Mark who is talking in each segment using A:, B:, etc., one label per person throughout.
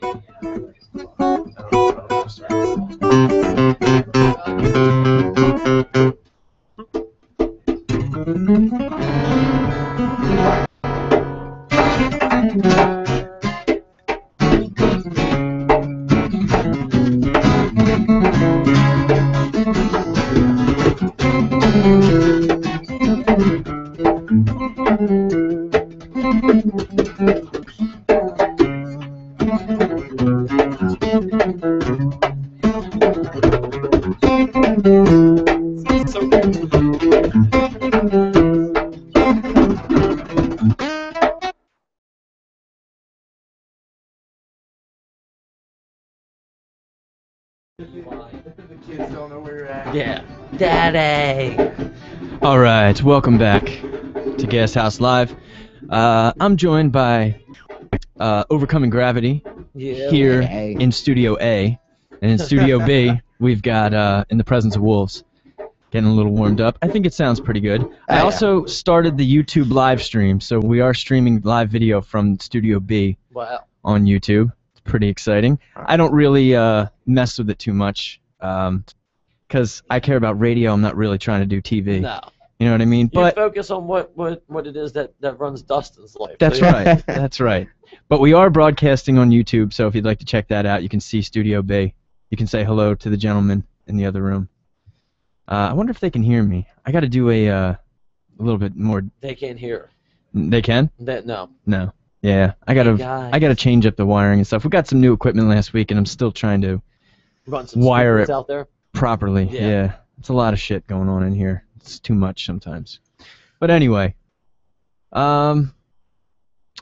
A: The kids don't know where you're at.
B: Yeah. Daddy!
C: Alright, welcome back to Gashouse Live. I'm joined by Overcoming Gravity here in Studio A. And in Studio B, we've got In the Presence of Wolves. Getting a little warmed up. I think it sounds pretty good. I also started the YouTube live stream, so we are streaming live video from Studio B on YouTube. It's pretty exciting. I don't really mess with it too much because I care about radio. I'm not really trying to do TV.
B: No.
C: You know what I mean?
B: You focus on what it is that runs Dustin's life.
C: That's right. That's right. But we are broadcasting on YouTube, so if you'd like to check that out, you can see Studio B. You can say hello to the gentleman in the other room. I wonder if they can hear me. I got to do a little bit more.
B: They can't hear.
C: They can?
B: No.
C: No. Yeah. I gotta change up the wiring and stuff. We got some new equipment last week, and I'm still trying to
B: Run some
C: wire it
B: out there.
C: properly. Yeah. It's a lot of shit going on in here. It's too much sometimes. But anyway. All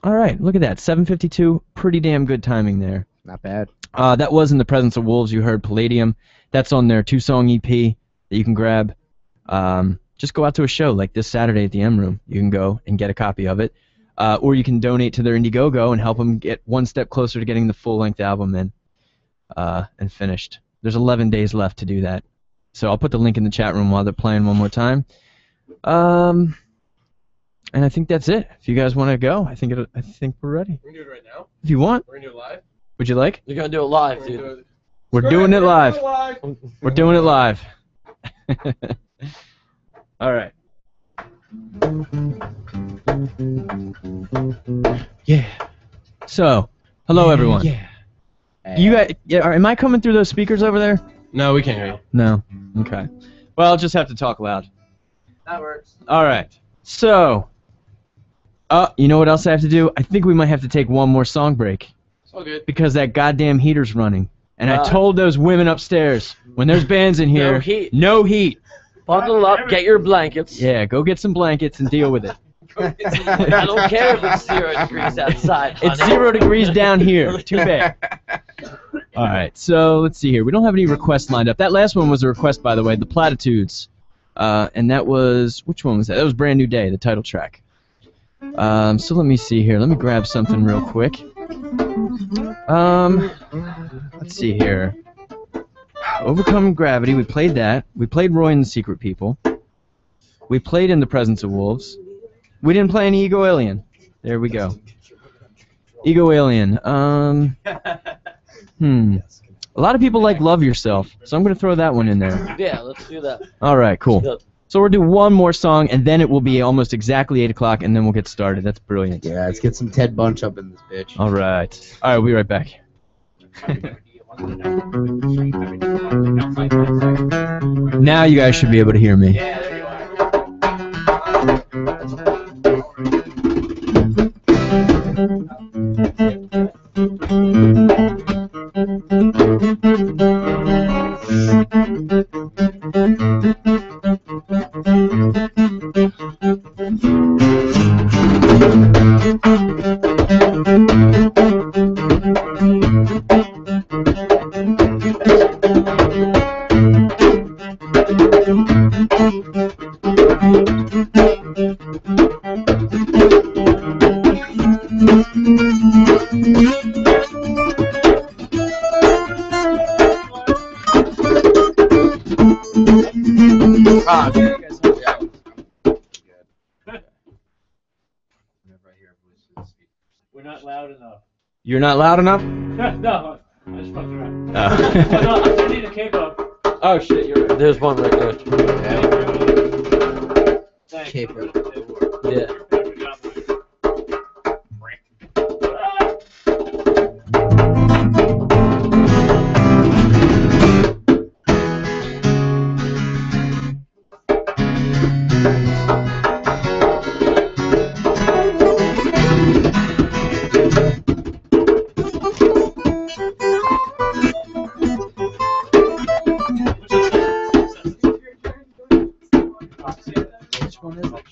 C: right. Look at that. 7:52. Pretty damn good timing there.
A: Not bad.
C: That was In the Presence of Wolves. You heard Palladium. That's on their 2-song EP that you can grab. Just go out to a show like this Saturday at the M Room. You can go and get a copy of it. Or you can donate to their Indiegogo and help them get one step closer to getting the full-length album in and finished. There's 11 days left to do that. So I'll put the link in the chat room while they're playing one more time. And I think that's it. If you guys want to go, I think we're ready.
A: We're gonna do it right now.
C: If you want.
A: We're gonna do it live.
C: Would you like?
B: You're gonna do it live, dude.
C: We're doing it live. We're doing it live. All right. Yeah. So, hello everyone.
A: Yeah.
C: You guys, am I coming through those speakers over there?
A: No, we can't hear you.
C: No. Okay. Well, I'll just have to talk loud.
A: That works.
C: All right. So, you know what else I have to do? I think we might have to take one more song break.
A: It's all good.
C: Because that goddamn heater's running. And I told those women upstairs, when there's bands in here, no heat.
B: Bundle up, get your blankets.
C: Yeah, go get some blankets and deal with it.
B: I don't care if it's 0 degrees outside.
C: It's 0 degrees down here. Too bad. All right, so let's see here. We don't have any requests lined up. That last one was a request, by the way, The Platitudes. And that was, which one was that? That was Brand New Day, the title track. So let me see here. Let me grab something real quick. Let's see here. Overcoming Gravity, we played that. We played Roy and the Secret People. We played In the Presence of Wolves. We didn't play any Ego Alien. There we go. Ego Alien. A lot of people like Love Yourself, so I'm going to throw that one in there.
B: Yeah, let's do that.
C: All right, cool. So we'll do one more song, and then it will be almost exactly 8 o'clock, and then we'll get started. That's brilliant.
A: Yeah, let's get some Ted Bunch up in this bitch.
C: All right. All right, we'll be right back. Now you guys should be able to hear me.
A: Yeah, there you
B: We're not loud enough.
C: You're not loud enough?
D: No, I just fucked around.
C: Oh.
D: Oh, no, I'm gonna need a capo.
B: Oh shit, you're right. There's one right there.
A: Caper.
B: Yeah.
C: Which one is it?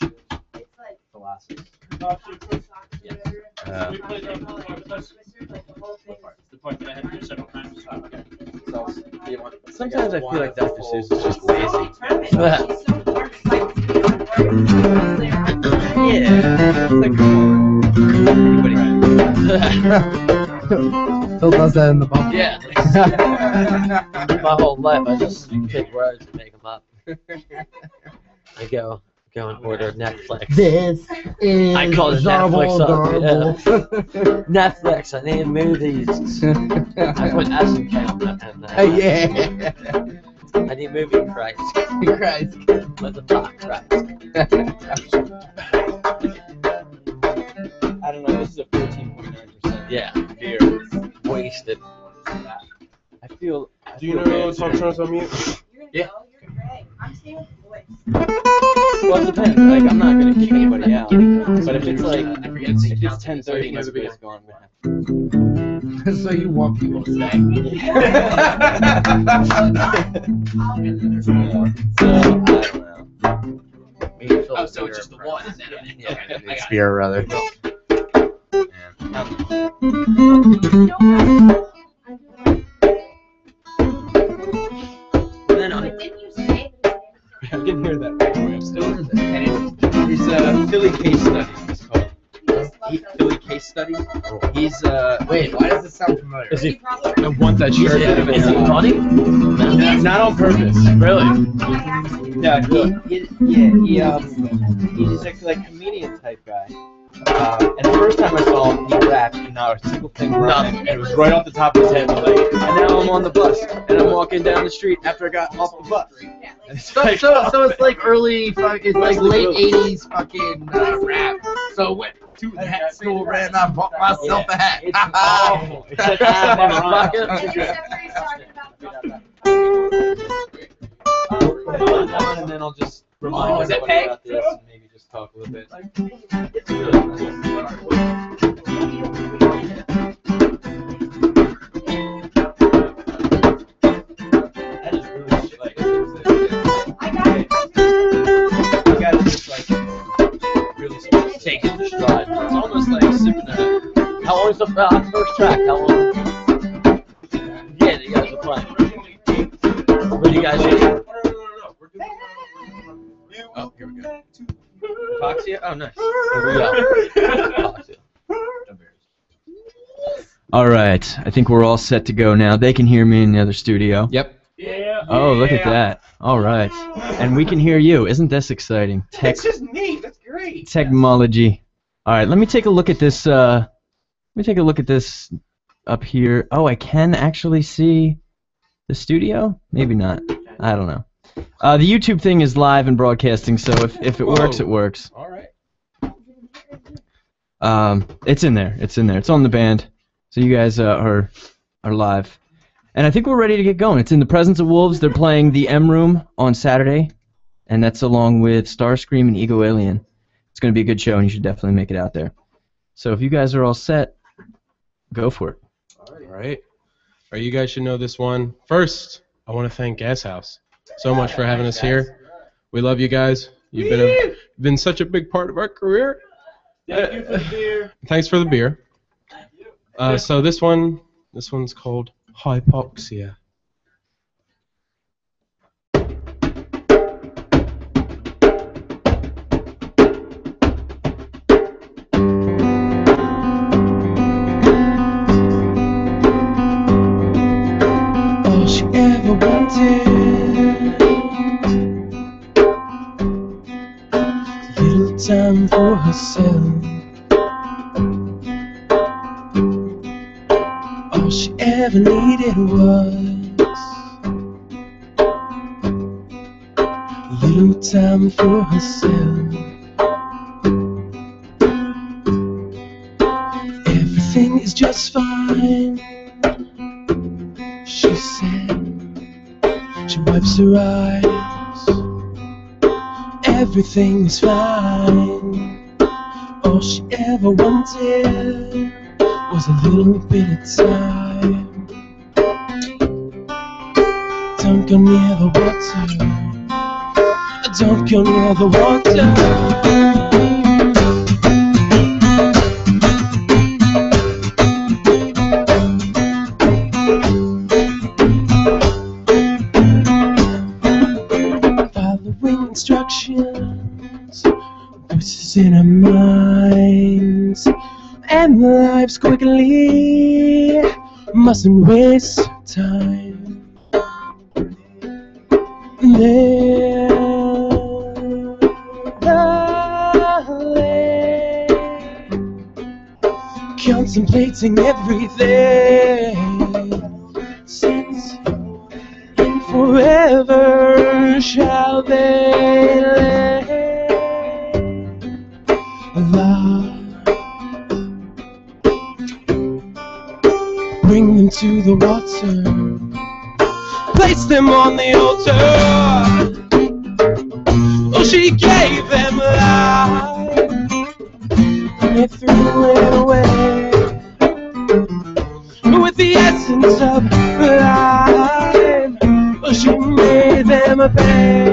A: Philosophy.
D: We played the part that I had to do several times. Okay.
C: Sometimes I feel like Dr. Seuss is just lazy. Yeah. Like, come on. Anybody.
A: Phil does that in the bump.
B: Yeah. My whole life, I just pick words and make them up. I go and order Netflix.
A: This is
B: I call it Netflix up. Yeah. Netflix, I need movies. I put S and K on that and
A: Yeah.
B: I need movie Christ.
A: Christ.
B: With the top Christ.
C: I don't know, this is a 14.9%.
B: Yeah.
C: Beer.
B: Wasted.
C: I feel.
E: Do you know Tom Jones on mute?
A: Yeah.
F: I'm staying with the boys.
C: Well, it depends. Like, I'm not gonna kick anybody out. But if it's like, if it's 10:30 and everybody's gone,
A: So you want people to stay.
C: So, I don't know.
A: Oh, so it's just the one.
B: Yeah.
A: It's beer, rather.
C: Then I
F: Didn't you say
C: can hear that right away. I'm still in there. And it's Philly case studies. It's called Philly case studies. He's
A: Wait, why does it sound familiar?
B: Is he?
E: I want that shirt.
B: Is he funny?
E: Not on purpose.
B: Really?
C: no, he's like comedian type guy. And the first time I saw him, he rapped, and not a single thing rhymed. And it was right off the top of his head. Like, and now I'm on the bus, and I'm walking down the street after I got off the bus. And it's
A: So it's like early, it's like late 80s fucking rap. So went to the hat store and I bought myself a hat.
C: It's awful. It's such a motherfucker. And then I'll just remind
A: is it
C: everybody
A: Peg?
C: about this and maybe just talk a little bit. It's really cool. That is really like, you gotta just like really take it in stride. It's almost like sipping a.
B: How long is the first track? How long? Yeah, you guys are playing. What do you guys do?
C: Oh, here we go. Epoxia? Oh, nice. All right. I think we're all set to go now. They can hear me in the other studio.
A: Yep.
D: Yeah.
C: Oh, look at that. All right. And we can hear you. Isn't this exciting?
A: It's just neat. That's great.
C: Technology. All right. Let me take a look at this. Let me take a look at this up here. Oh, I can actually see the studio? Maybe not. I don't know. The YouTube thing is live and broadcasting, so if it works, it works.
E: All right.
C: It's in there. It's in there. It's on the band. So you guys are live. And I think we're ready to get going. It's in the Presence of Wolves. They're playing the M Room on Saturday, and that's along with Starscream and Ego Alien. It's going to be a good show, and you should definitely make it out there. So if you guys are all set, go for it.
E: All right. All right, you guys should know this one. First, I want to thank Gashouse so much for having us here. We love you guys. You've been such a big part of our career.
D: Thank you for the beer.
E: Thanks for the beer. So this one's called Hypoxia. All she ever wanted, a little time for herself. All All she ever needed was a little time for herself. Everything is just fine, she said. She wipes her eyes. Everything is fine. All she ever wanted was a little bit of time. Don't go near the water. Don't go near the water. Instructions, voices in our minds, and lives quickly, mustn't waste time. There, contemplating everything since and forever shall they lay. Love, bring them to the water, place them on the altar. Oh, she gave them life, and they threw it away with the essence of life. Oh, she made them a pay.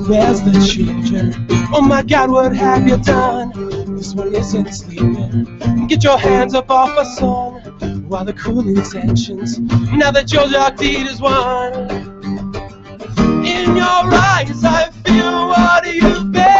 E: Where's the children? Oh my God, what have you done? This one isn't sleeping. Get your hands up off a song while the cooling tensions. Now that your dark deed is won, in your eyes I feel what you've been.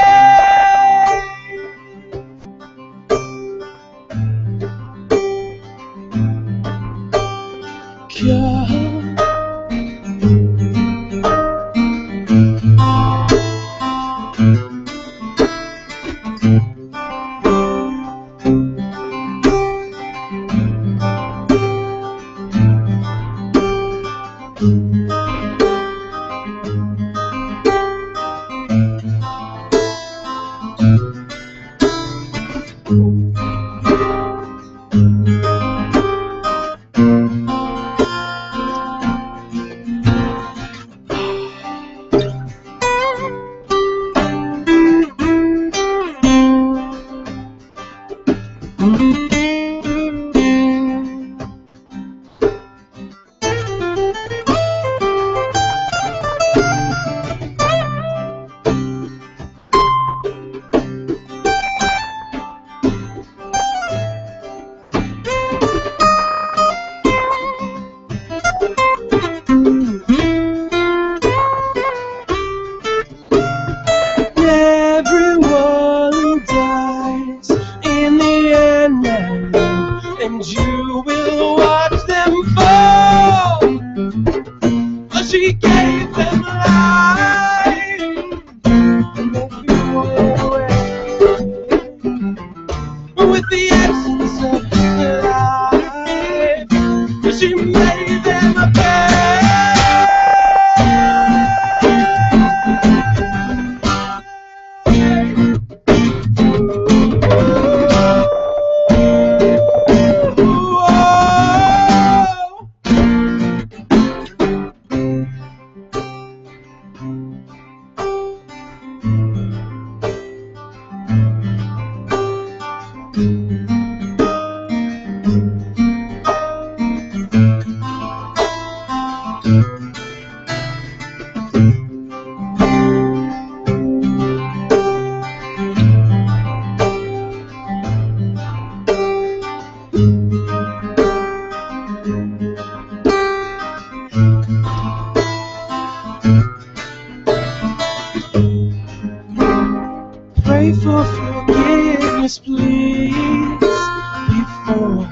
E: before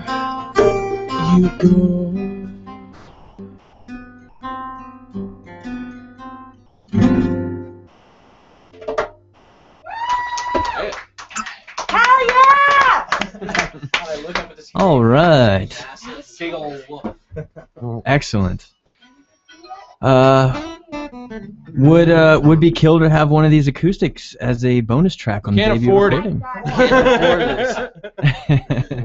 E: you go.
F: Hell yeah!
C: All right.
A: Big old wolf.
C: Excellent. Would be killed to have one of these acoustics as a bonus track on the
E: Can't
C: debut
E: afford it.
C: recording.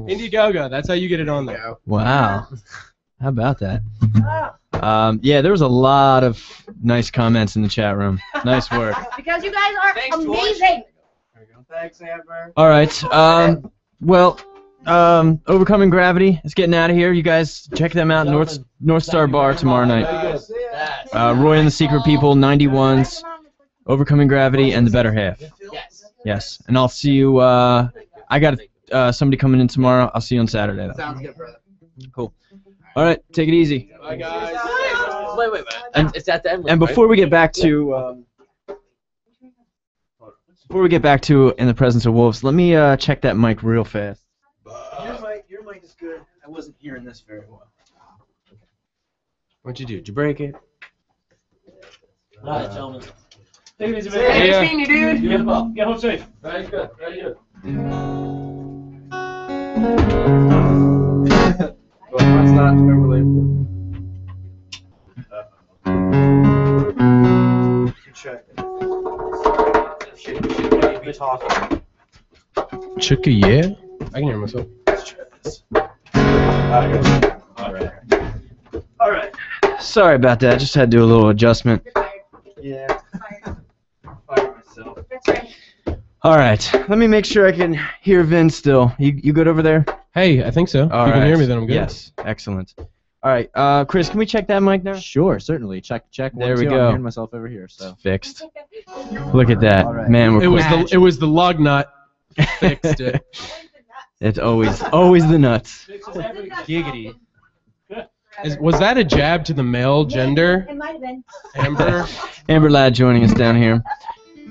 E: Indiegogo, that's how you get it on there.
C: Wow. How about that? Yeah, there was a lot of nice comments in the chat room. Nice work.
F: Because you guys are amazing.
A: Thanks, Amber.
C: All right. Well, Overcoming Gravity is getting out of here. You guys check them out. North Star Bar tomorrow night. Roy and the Secret People, 91s, Overcoming Gravity, and The Better Half. Yes. And I'll see you. I got somebody coming in tomorrow. I'll see you on Saturday, though.
A: Sounds good, brother.
C: Cool. All right. Take it easy.
E: Bye, guys.
B: Wait. And it's at the end.
C: And before we get back to In the Presence of Wolves, let me check that mic real fast.
A: Your mic is good. I wasn't hearing this very well.
E: What'd you do? Did you break it?
B: All right, gentlemen.
D: Take it easy,
E: Hey,
D: man.
E: yeah.
A: Seen you, dude.
D: Get home safe. Very good. Very good.
A: Well, it's not overly. Check. Should be talking.
E: Chicka, yeah? I can hear myself.
A: Let's try this. All right.
C: Sorry about that. Just had to do a little adjustment.
A: Yeah. Fire myself.
F: That's right.
C: All right. Let me make sure I can hear Vin still. You good over there?
E: Hey, I think so. If
C: All
E: you
C: right.
E: can hear me, then I'm good.
C: Yes. Excellent. All right. Chris, can we check that mic now?
G: Sure, certainly. Check.
C: There
G: 1,
C: we
G: 2.
C: go.
G: I'm hearing myself over here. So
C: Fixed. Look at that.
G: All right.
C: Man, we're
E: It was the lug nut fixed it.
C: It's always the nuts.
E: Giggity. Was that a jab to the male gender,
F: It might have been.
E: Amber?
C: Amber Ladd joining us down here.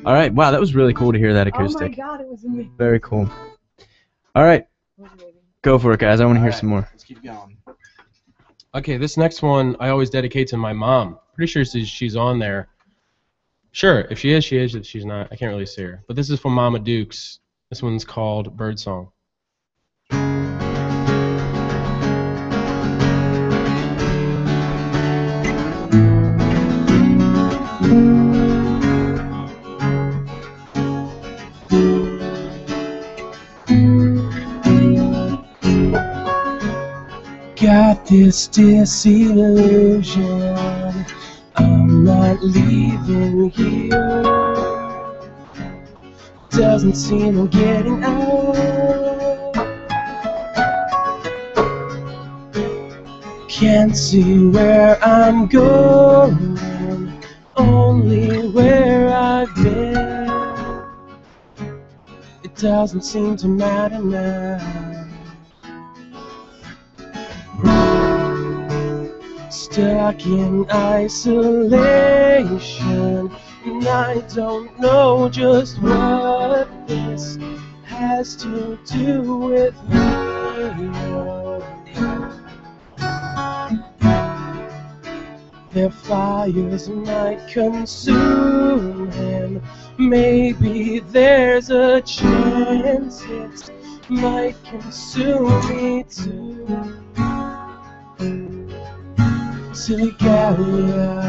C: All right. Wow, that was really cool to hear that
F: Oh my
C: acoustic.
F: god, it was amazing.
C: Very cool. All right. Go for it, guys. I want to hear some more.
A: Let's keep going.
E: Okay, this next one I always dedicate to my mom. Pretty sure she's on there. Sure, if she is, she is. If she's not, I can't really see her. But this is from Mama Dukes. This one's called Birdsong. Got this disillusion, I'm not leaving here. Doesn't seem I'm getting out. Can't see where I'm going, only where I've been. It doesn't seem to matter now. Stuck in isolation, and I don't know just what this has to do with me. Their fires might consume him. Maybe there's a chance it might consume me too. Silly Gallia.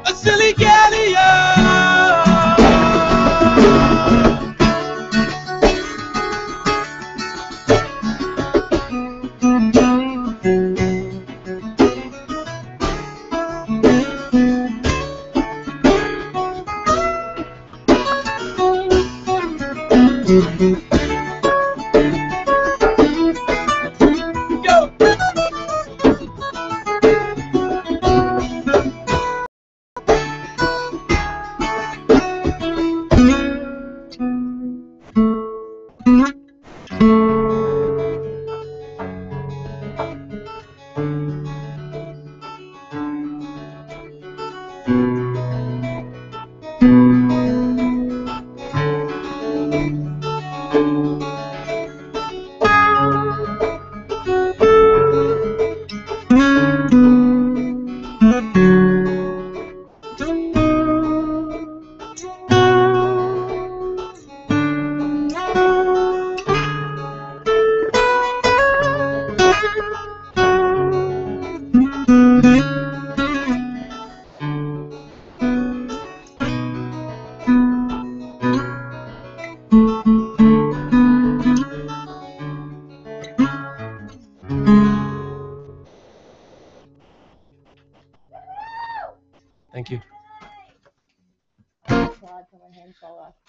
E: A silly Gallia.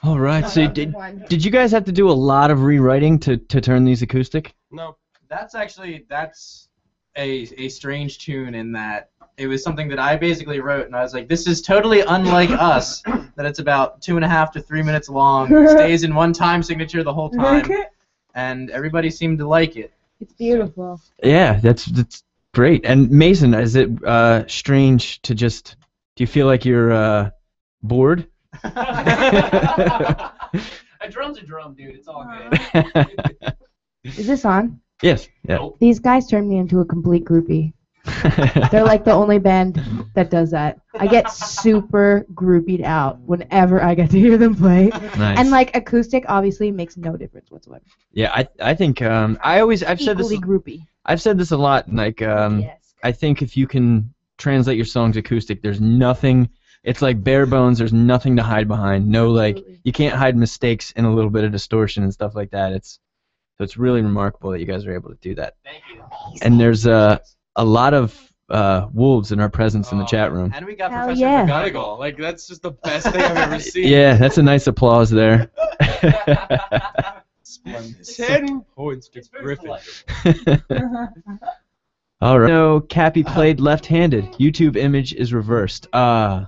C: All right. So did you guys have to do a lot of rewriting to turn these acoustic?
E: No.
G: That's a strange tune in that it was something that I basically wrote, and I was like, this is totally unlike us, that it's about 2.5 to 3 minutes long, stays in one time signature the whole time, and everybody seemed to like it.
F: It's beautiful.
C: Yeah, that's great. And Mason, is it strange to just? Do you feel like you're bored?
D: A drum's a drum, dude. It's all good.
F: Is this on?
C: Yes. Yeah.
F: These guys turned me into a complete groupie. They're like the only band that does that. I get super groupied out whenever I get to hear them play.
C: Nice.
F: And like acoustic obviously makes no difference whatsoever.
C: Yeah, I think I've said this.
F: Equally groupie.
C: I've said this a lot. Like
F: Yes.
C: I think if you can translate your songs acoustic, there's nothing. It's like bare bones. There's nothing to hide behind. No, like you can't hide mistakes and a little bit of distortion and stuff like that. So it's really remarkable that you guys are able to do that.
D: Thank you.
C: And there's a lot of wolves in our presence in the chat room.
G: And we got
F: Hell
G: Professor
F: yeah.
G: McGonagall. Like, that's just the best thing I've ever seen.
C: Yeah, that's a nice applause there.
G: Splendid.
E: 10 points to
D: It's very
E: Griffin.
D: polite.
C: All right. No, Cappy played left-handed. YouTube image is reversed. Yes,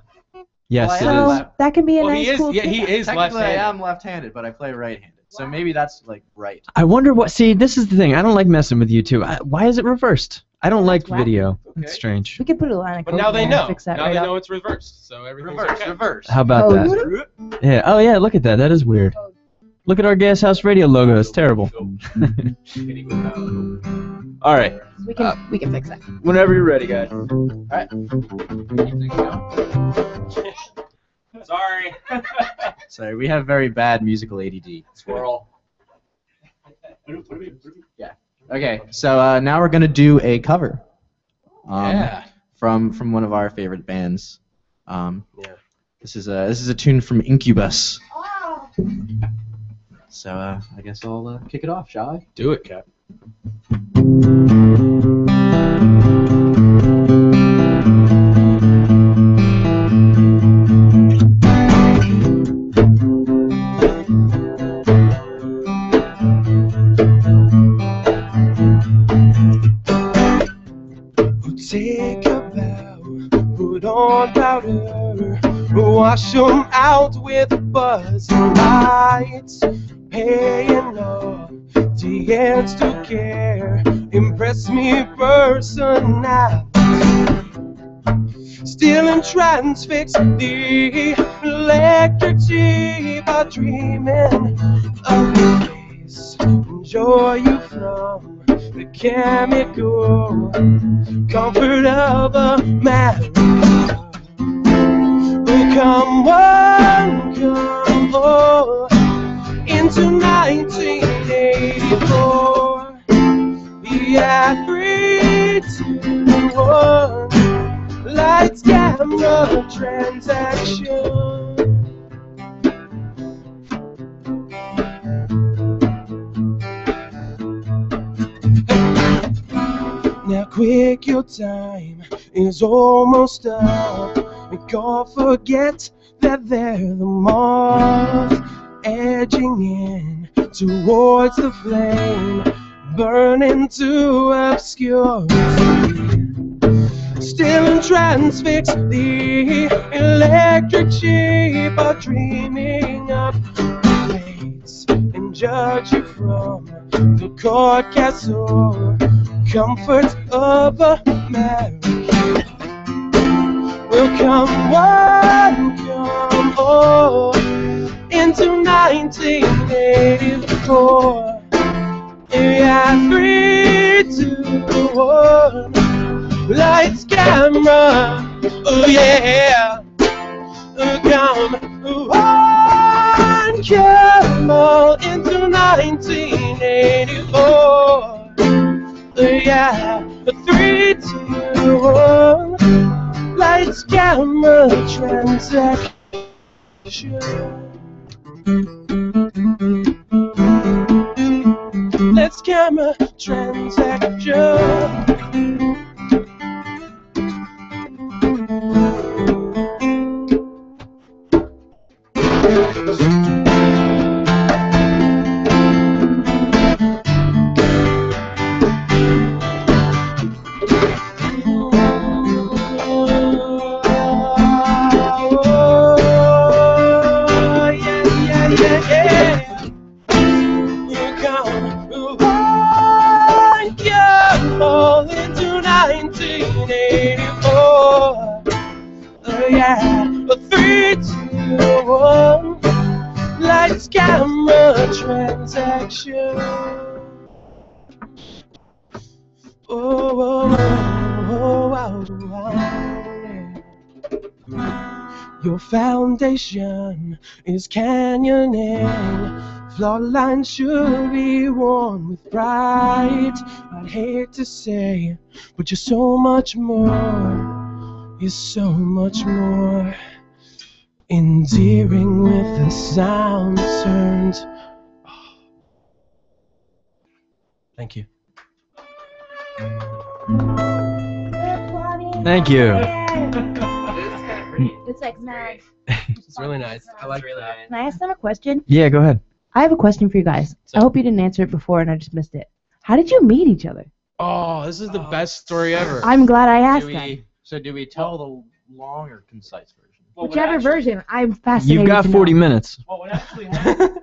C: it
F: So
C: is.
F: that can be a
E: Well,
F: nice
E: he is.
F: cool
E: Yeah,
F: thing.
E: he is
G: Technically,
E: left-handed.
G: I am left-handed, but I play right-handed. So maybe that's, like, right.
C: I wonder what. See, this is the thing. I don't like messing with YouTube. Why is it reversed? I don't like
F: That's wacky.
C: video.
E: Okay.
C: It's strange.
F: We could put a line of
E: But
F: code
E: now they
F: in there and
E: know.
F: fix that
E: Now
F: right
E: they
F: up.
E: know it's reversed, so everything's
G: Reverse,
E: okay.
G: reverse.
C: How about
F: Oh,
C: that? Yeah. Oh yeah. Look at that. That is weird. Look at our Gashouse Radio logo. It's terrible. All right.
F: We can fix that.
C: Whenever you're ready, guys.
D: Sorry.
G: Sorry, we have very bad musical ADD.
D: Squirrel.
G: Okay, so now we're gonna do a cover.
E: Yeah.
G: From one of our favorite bands. This is a tune from Incubus. So I guess I'll kick it off, shall I?
E: Do it, Cap. Take a bow, put on powder, wash 'em out with buzzing lights, paying off the ends to care, impress me personal, still in transfix the electric sheep are dreaming of the place, enjoy you from the chemical comfort of a marriage. Come on, into 1984. Yeah, 3, 2, 1. Lights, camera, transaction. Now quick, your time is almost up. Go forget that they're the moth edging in towards the flame, burning to obscurity. Still in transfix, the electric sheep are dreaming of fates and judge you from the court castle comfort of a marriage. Will come one, come all into 1984. Yeah, 3, 2, 1. Lights, camera, oh yeah. Come on, come all into 1984. Yeah, 3, 2, 1. Lights, camera, transaction. Let's camera, transaction. Lights, camera, transaction. Your foundation is canyoning. Floor lines should be worn with pride. I'd hate to say, but you're so much more. You're so much more. Endearing with the sound turns. Thank you.
C: Thank you.
F: It's like mad.
E: It's really nice. I like that.
F: Can I ask them a question?
C: Yeah, go ahead.
F: I have a question for you guys. I hope you didn't answer it before and I just missed it. How did you meet each other?
E: Oh, this is the best story ever.
F: I'm glad I asked that.
G: Do we tell the long or concise version?
D: Well,
F: Whichever version. I'm fascinated.
C: You've got
F: to
C: 40
F: know.
C: minutes.
D: Well, what actually happened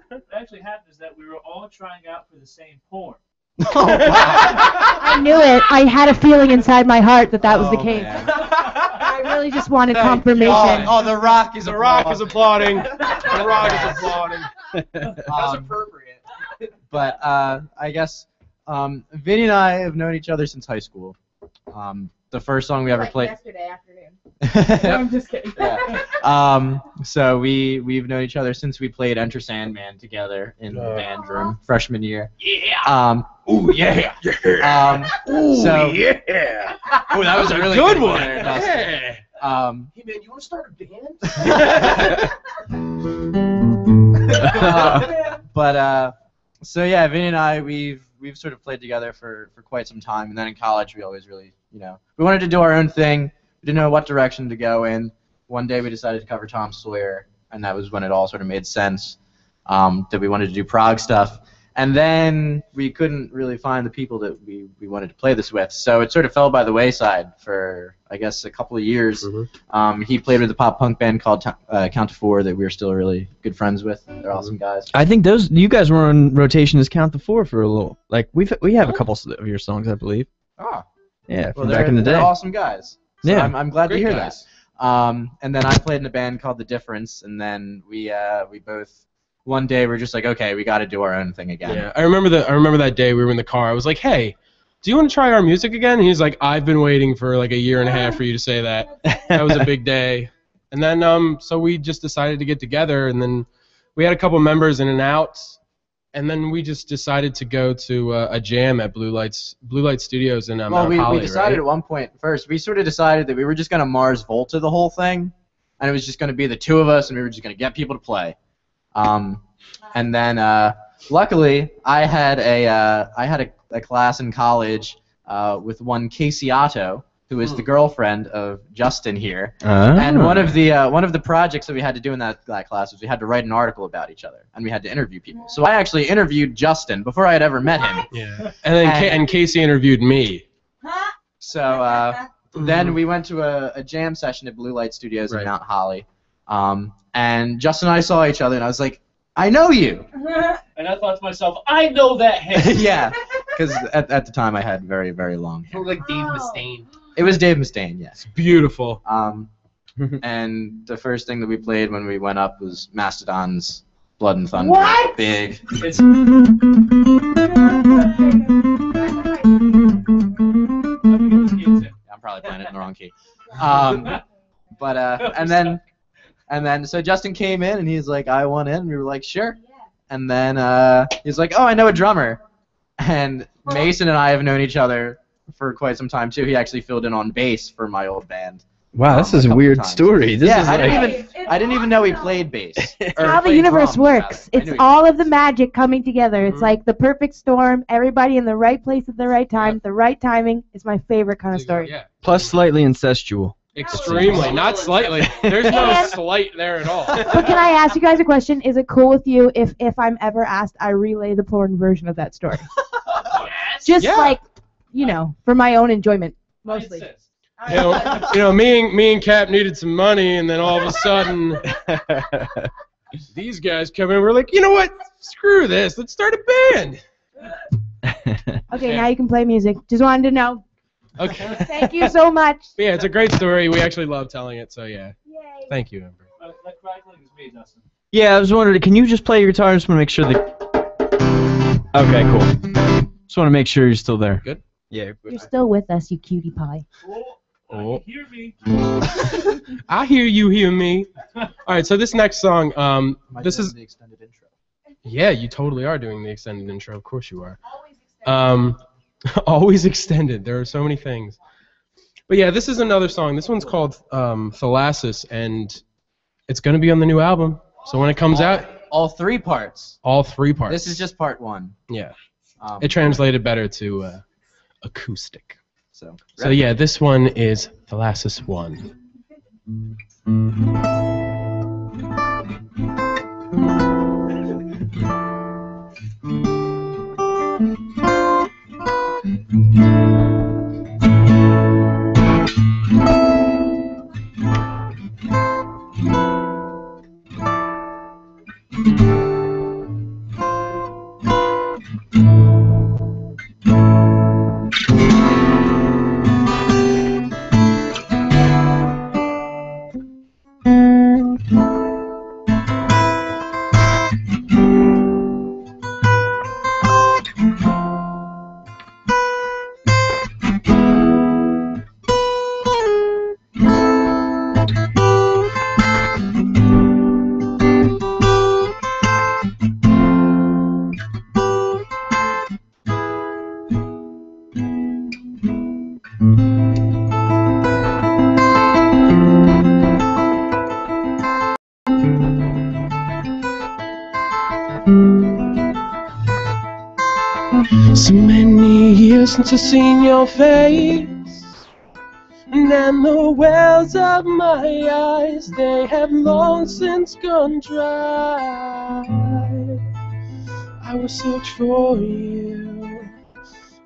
D: is that we were all trying out for the same porn.
F: I knew it. I had a feeling inside my heart that that was the case.
G: Man.
F: I really just wanted confirmation.
G: Oh, The Rock is
E: applauding. The Rock is applauding.
G: That's appropriate. But I guess Vinny and I have known each other since high school. The first song we ever played.
F: Yesterday afternoon.
G: No,
F: I'm just kidding.
G: Yeah. So we've known each other since we played Enter Sandman together in the band room freshman year.
A: Yeah.
G: Ooh yeah.
A: Ooh,
G: So
A: yeah.
G: oh, that was a really
E: good one.
G: there, Dustin.
E: Yeah.
A: Hey man, you want to start a band?
G: So yeah, Vinny and I we've sort of played together for quite some time, and then in college we always really we wanted to do our own thing. We didn't know what direction to go in. One day we decided to cover Tom Sawyer, and that was when it all sort of made sense that we wanted to do prog stuff. And then we couldn't really find the people that we wanted to play this with, so it sort of fell by the wayside for, I guess, a couple of years.
C: Mm-hmm.
G: He played with a pop-punk band called Count to Four that we were still really good friends with. They're awesome guys.
C: I think you guys were on rotation as Count the Four for a little. Like we have a couple of your songs, I believe.
G: Ah.
C: Yeah,
G: Well,
C: from back in the day.
G: They're awesome guys. So
C: Yeah.
G: I'm glad to
E: Great
G: hear
E: guys.
G: that. And then I played in a band called The Difference, and then we both one day were just like, okay, we got to do our own thing again.
E: Yeah, I remember that day we were in the car. I was like, hey, do you want to try our music again? And he's like, I've been waiting for like a year and a half for you to say that. That was a big day. And then so we just decided to get together, and then we had a couple members in and out, and then we just decided to go to a jam at Blue Light Studios in
G: Well,
E: Mount
G: we
E: Holly,
G: decided
E: right?
G: at one point first, we sort of decided that we were just going to Mars Volta the whole thing, and it was just going to be the two of us, and we were just going to get people to play. And then luckily, I had a class in college with one Casey Otto, who is the girlfriend of Justin here. And one of the projects that we had to do in that class was we had to write an article about each other, and we had to interview people. So I actually interviewed Justin before I had ever met him.
E: Yeah. And then and Casey interviewed me.
G: So then we went to a jam session at Blue Light Studios in Mount Holly, and Justin and I saw each other, and I was like, I know you.
D: And I thought to myself, I know that head.
G: Yeah, because at the time I had very, very long hair.
D: Like Dave Mustaine.
G: It was Dave Mustaine, yes.
E: Beautiful.
G: And the first thing that we played when we went up was Mastodon's Blood and Thunder.
F: What?
G: Big.
D: It's
G: I'm probably playing it in the wrong key. And then so Justin came in and he's like, I want in, and we were like, sure. And then he's like, oh, I know a drummer. And Mason and I have known each other for quite some time too. He actually filled in on bass for my old band.
C: Wow, this is a
G: couple
C: weird
G: times.
C: story. This is
G: I
C: like,
G: didn't even know he played bass. Or
F: How the
G: played
F: universe
G: drums,
F: works.
G: rather. I
F: It's
G: knew he-
F: all of the magic coming together. It's like the perfect storm. Everybody in the right place at the right time. The right timing is my favorite kind of story.
E: Yeah.
C: plus slightly incestual.
E: Extremely, not slightly. There's no slight there at all.
F: But can I ask you guys a question? Is it cool with you if I'm ever asked, I relay the porn version of that story? Just like, for my own enjoyment, mostly.
E: Me and Cap needed some money, and then all of a sudden, these guys come in. We're like, you know what? Screw this. Let's start a band.
F: Okay, now you can play music. Just wanted to know.
E: Okay.
F: Thank you so much.
E: Yeah, it's a great story. We actually love telling it, so yeah.
F: Yay.
E: Thanme, Amber.
D: That crackling is me, Dustin.
C: Yeah, I was wondering, can you just play your guitar? I just want to make sure that... Okay, cool. Just want to make sure you're still there.
E: Good?
C: Yeah.
F: You're still with us, you cutie pie.
E: Oh.
D: Hear me.
E: I hear you, hear me. All right, so this next song, this is...
G: the extended intro.
E: Yeah, you totally are doing the extended intro. Of course you are. Always extended. There are so many things. But yeah, this is another song. This one's called Thalassus, and it's going to be on the new album. So when it comes out...
G: All 3 parts.
E: All 3 parts.
G: This is just part 1.
E: Yeah. It translated better to acoustic.
G: So
E: yeah, this one is Thalassus 1. So many years since I've seen your face, and the wells of my eyes, they have long since gone dry. I will search for you,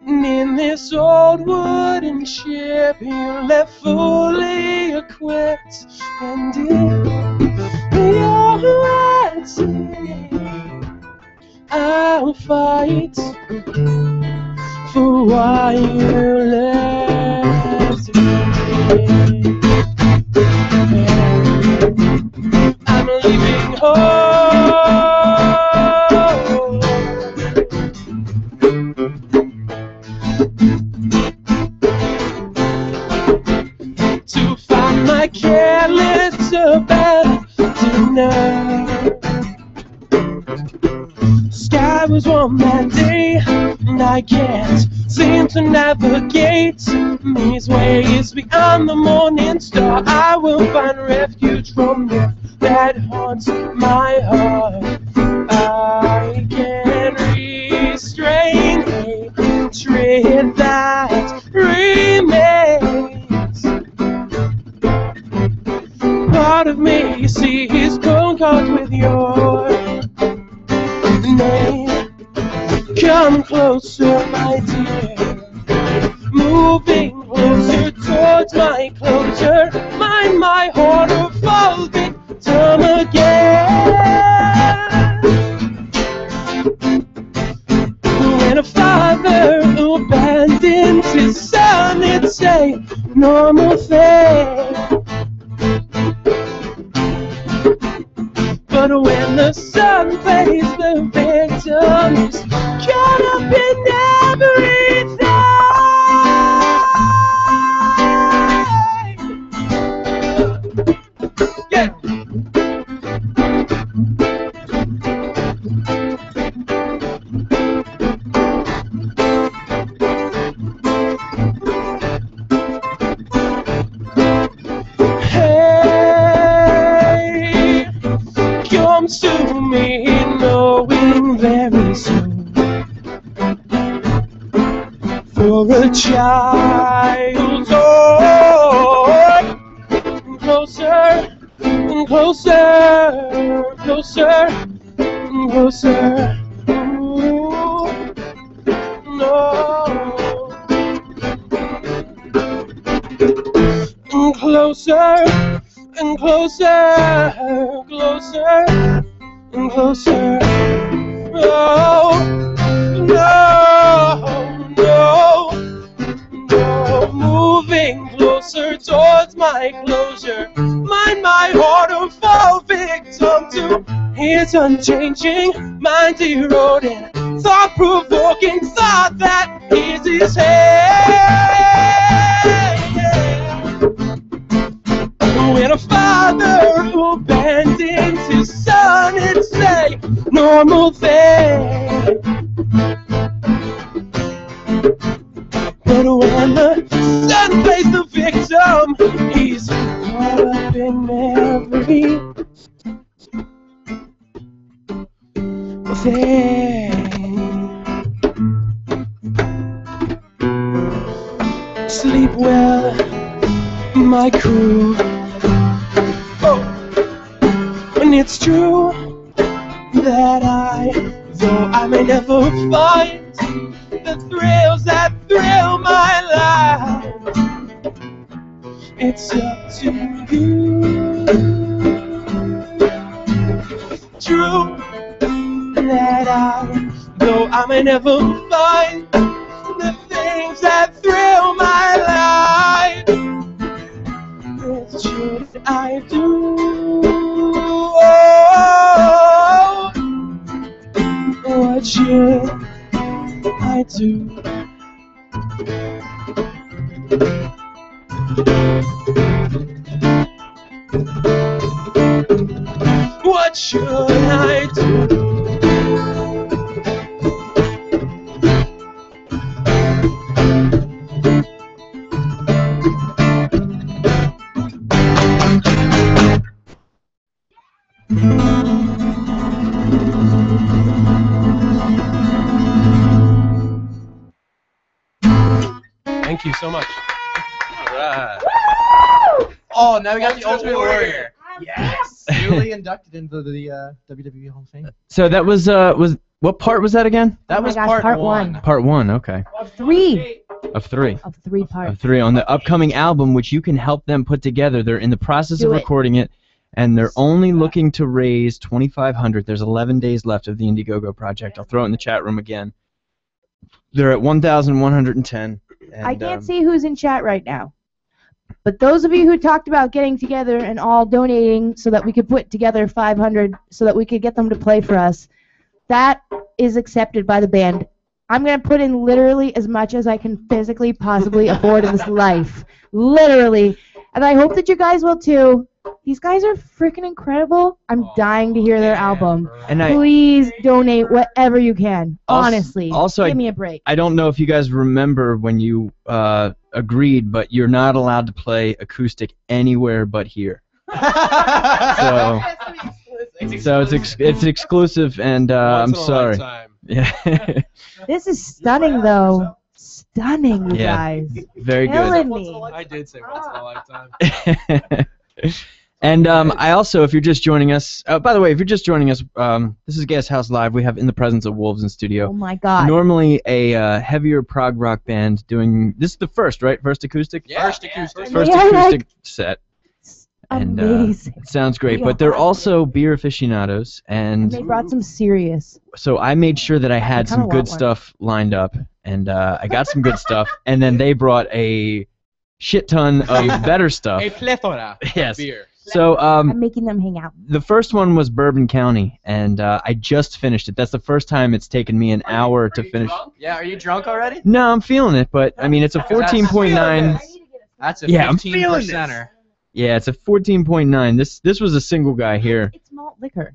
E: and in this old wooden ship you left fully equipped, and if you're at sea, I'll fight for why you left me. I'm leaving home to find my careless abandoned. Sky was warm that day, and I can't seem to navigate these ways beyond the morning star. I will find refuge from you that haunts my heart. I can restrain hatred that remains. Part of me, you see, is cold cards with your name. Come closer, my dear, moving closer towards my closure. Mind my heart or fall victim again. When a father abandons his son, it's a normal thing. But when the sun plays the victim, he's caught up in everything. Yeah. Comes to me knowing very soon, for a child's heart Closer, closer, closer. Ooh, no. Closer and closer, closer and closer. Oh, no, no, no. Moving closer towards my closure. Mind my heart to fall victim to his unchanging, mind eroding, thought-provoking thought that is his head. When a father who abandons his son, it's a normal thing. But when the son plays the victim, he's caught up in every thing. Sleep well, my crew. Oh, and it's true that though I may never find the thrills that thrill my life, it's up to you. True that though I may never find the things that thrill my life, it's true that I do. Oh, what should I do? What should I do?
H: Thank you so much.
G: Alright. Oh, now we got the Ultimate Warrior.
A: Yes. Newly inducted into the WWE Hall of Fame.
C: So that was what part was that again?
G: That
F: Oh my
G: was
F: gosh, part one.
C: Part 1, okay.
F: Of three.
C: Of 3.
F: Of 3 parts.
C: Of 3 on the upcoming album, which you can help them put together. They're in the process
F: Do
C: of
F: it.
C: recording it, and they're only looking to raise $2,500. There's 11 days left of the Indiegogo project. I'll throw it in the chat room again. They're at 1,110.
F: I can't see who's in chat right now. But those of you who talked about getting together and all donating so that we could put together 500 so that we could get them to play for us, that is accepted by the band. I'm going to put in literally as much as I can physically possibly afford in this life. Literally. And I hope that you guys will too. These guys are freaking incredible. I'm dying to hear their album.
C: And
F: Please donate whatever you can. Honestly.
C: Also,
F: give me a break.
C: I don't know if you guys remember when you agreed, but you're not allowed to play acoustic anywhere but here. So it's exclusive, and I'm sorry. Yeah.
F: This is stunning, though. Stunning, you guys.
C: Very
F: Killing
C: good.
F: me.
H: I did say once in a lifetime.
C: And I also, if you're just joining us, by the way, if you're just joining us, this is Gashouse Live. We have In the Presence of Wolves in studio.
F: Oh my God.
C: Normally a heavier prog rock band doing, this is the first, right? First acoustic?
G: Yeah, first acoustic.
C: First
F: Yeah,
C: acoustic set. And
F: Amazing.
C: it sounds great,
F: Yeah.
C: but they're also beer aficionados,
F: And
C: and
F: they brought some serious.
C: so I made sure that I had
F: kinda
C: some good
F: want one.
C: stuff lined up, and I got some good stuff, and then they brought a shit ton of better stuff.
H: A plethora
C: Yes.
H: of beer.
C: So
F: I'm making them hang out.
C: the first one was Bourbon County, and I just finished it. That's the first time it's taken me an hour to finish.
G: Yeah, are you drunk already?
C: No, I'm feeling it, but I mean it's a 14.9.
G: That's a
C: Yeah, I'm
G: 15%er.
C: Yeah, it's a 14.9. This was a single guy here.
F: It's malt liquor.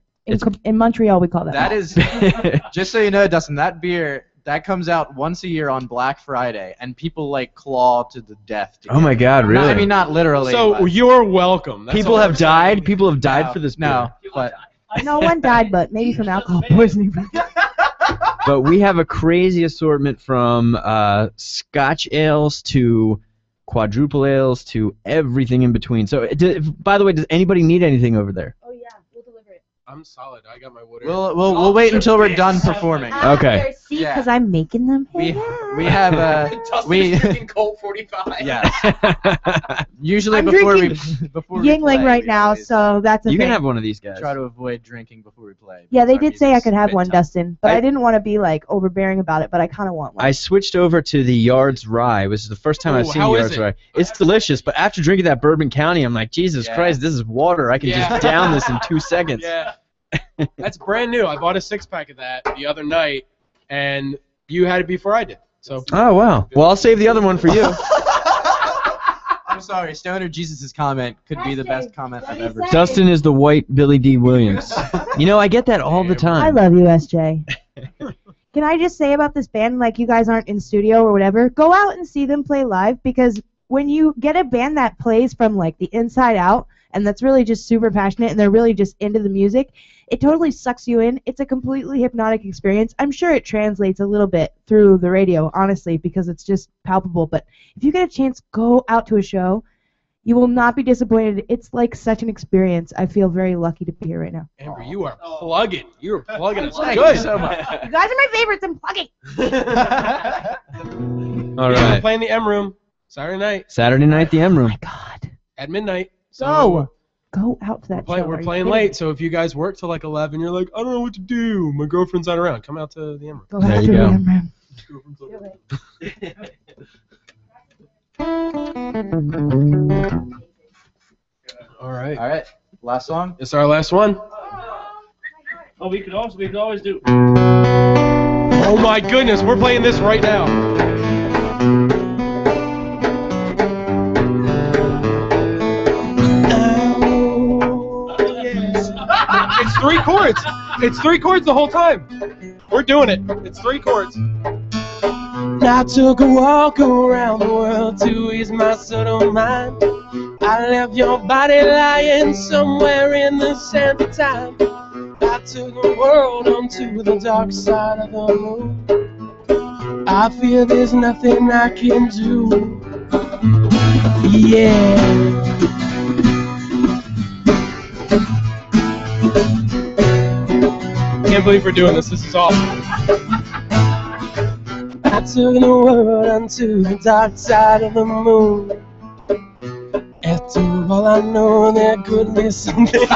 F: In Montreal, we call that.
G: That
F: malt.
G: is, just so you know, Dustin, that beer, that comes out once a year on Black Friday, and people like claw to the death. To
C: Oh my God,
G: No,
C: really?
G: I mean, not literally.
H: So
G: but
H: you're welcome. That's
C: People
H: all
C: have
H: we're saying.
C: died. People have died for this beer.
G: No, but
F: No one died, but maybe from alcohol poisoning.
C: But we have a crazy assortment from Scotch ales to quadruple ales to everything in between. So, by the way, does anybody need anything over there?
F: Oh yeah, we'll deliver it.
H: I'm solid. I got my water.
G: We'll wait until we're done performing.
C: Okay.
F: See,
G: Yeah.
F: because I'm making them.
G: We have
D: Dustin's drinking Colt 45.
G: yes. Usually
F: I'm
G: before we
F: drinking
G: before we
F: Yingling
G: play,
F: right
G: we
F: now,
G: always
F: so that's a
C: You
F: thing.
C: can have one of these guys.
G: try to avoid drinking before we play.
F: Yeah, they
G: because our
F: did say I
G: music's
F: could have
G: been
F: one,
G: tough.
F: Dustin, but I didn't want to be like overbearing about it. But I kind of want one.
C: I switched over to the Yards Rye. This is the first time I've seen
H: how is
C: Yards
H: it?
C: Rye. It's delicious, but after drinking that Bourbon County, I'm like, Jesus
G: Yeah.
C: Christ, this is water. I can just down this in 2 seconds.
H: Yeah. That's brand new. I bought a 6-pack of that the other night, and you had it before I did. So.
C: Oh, wow. Well, I'll save the other one for you.
G: I'm sorry, Stoner Jesus' comment could be the best comment I've ever seen.
C: Dustin is the white Billy D. Williams. You know, I get that all the
F: I
C: time.
F: love you, SJ. Can I just say about this band, like you guys aren't in studio or whatever, go out and see them play live, because when you get a band that plays from like the inside out and that's really just super passionate and they're really just into the music, it totally sucks you in. It's a completely hypnotic experience. I'm sure it translates a little bit through the radio, honestly, because it's just palpable. But if you get a chance, go out to a show. You will not be disappointed. It's like such an experience. I feel very lucky to be here right now.
H: Amber, you are plugging. You're plugging us
G: Thank
H: good.
G: you so much.
F: You guys are my favorites. I'm plugging.
C: All
H: We're
C: right.
H: playing the M Room Saturday night
C: Saturday night, the M Room.
F: God.
H: at midnight. So
F: Go out to that show.
H: we're
F: Are you
H: playing
F: kidding
H: late,
F: me?
H: so if you guys work till like 11, you're like, I don't know what to do. My girlfriend's not around. Come out to the M Room.
F: Go
C: There
F: out
C: you
F: to
C: go.
F: the M-Room.
H: All right.
G: All right, last song.
H: It's our last one.
D: Oh, we could always do.
H: Oh my goodness, we're playing this right now. It's 3 chords. It's 3 chords the whole time. We're doing it. It's 3 chords.
E: I took a walk around the world to ease my subtle mind. I left your body lying somewhere in the sand of time. I took the world onto the dark side of the moon. I fear there's nothing I can do. Yeah.
H: Can't believe we're doing this. This is awesome.
E: I took the world onto the dark side of the moon. After all, I know there could be something new.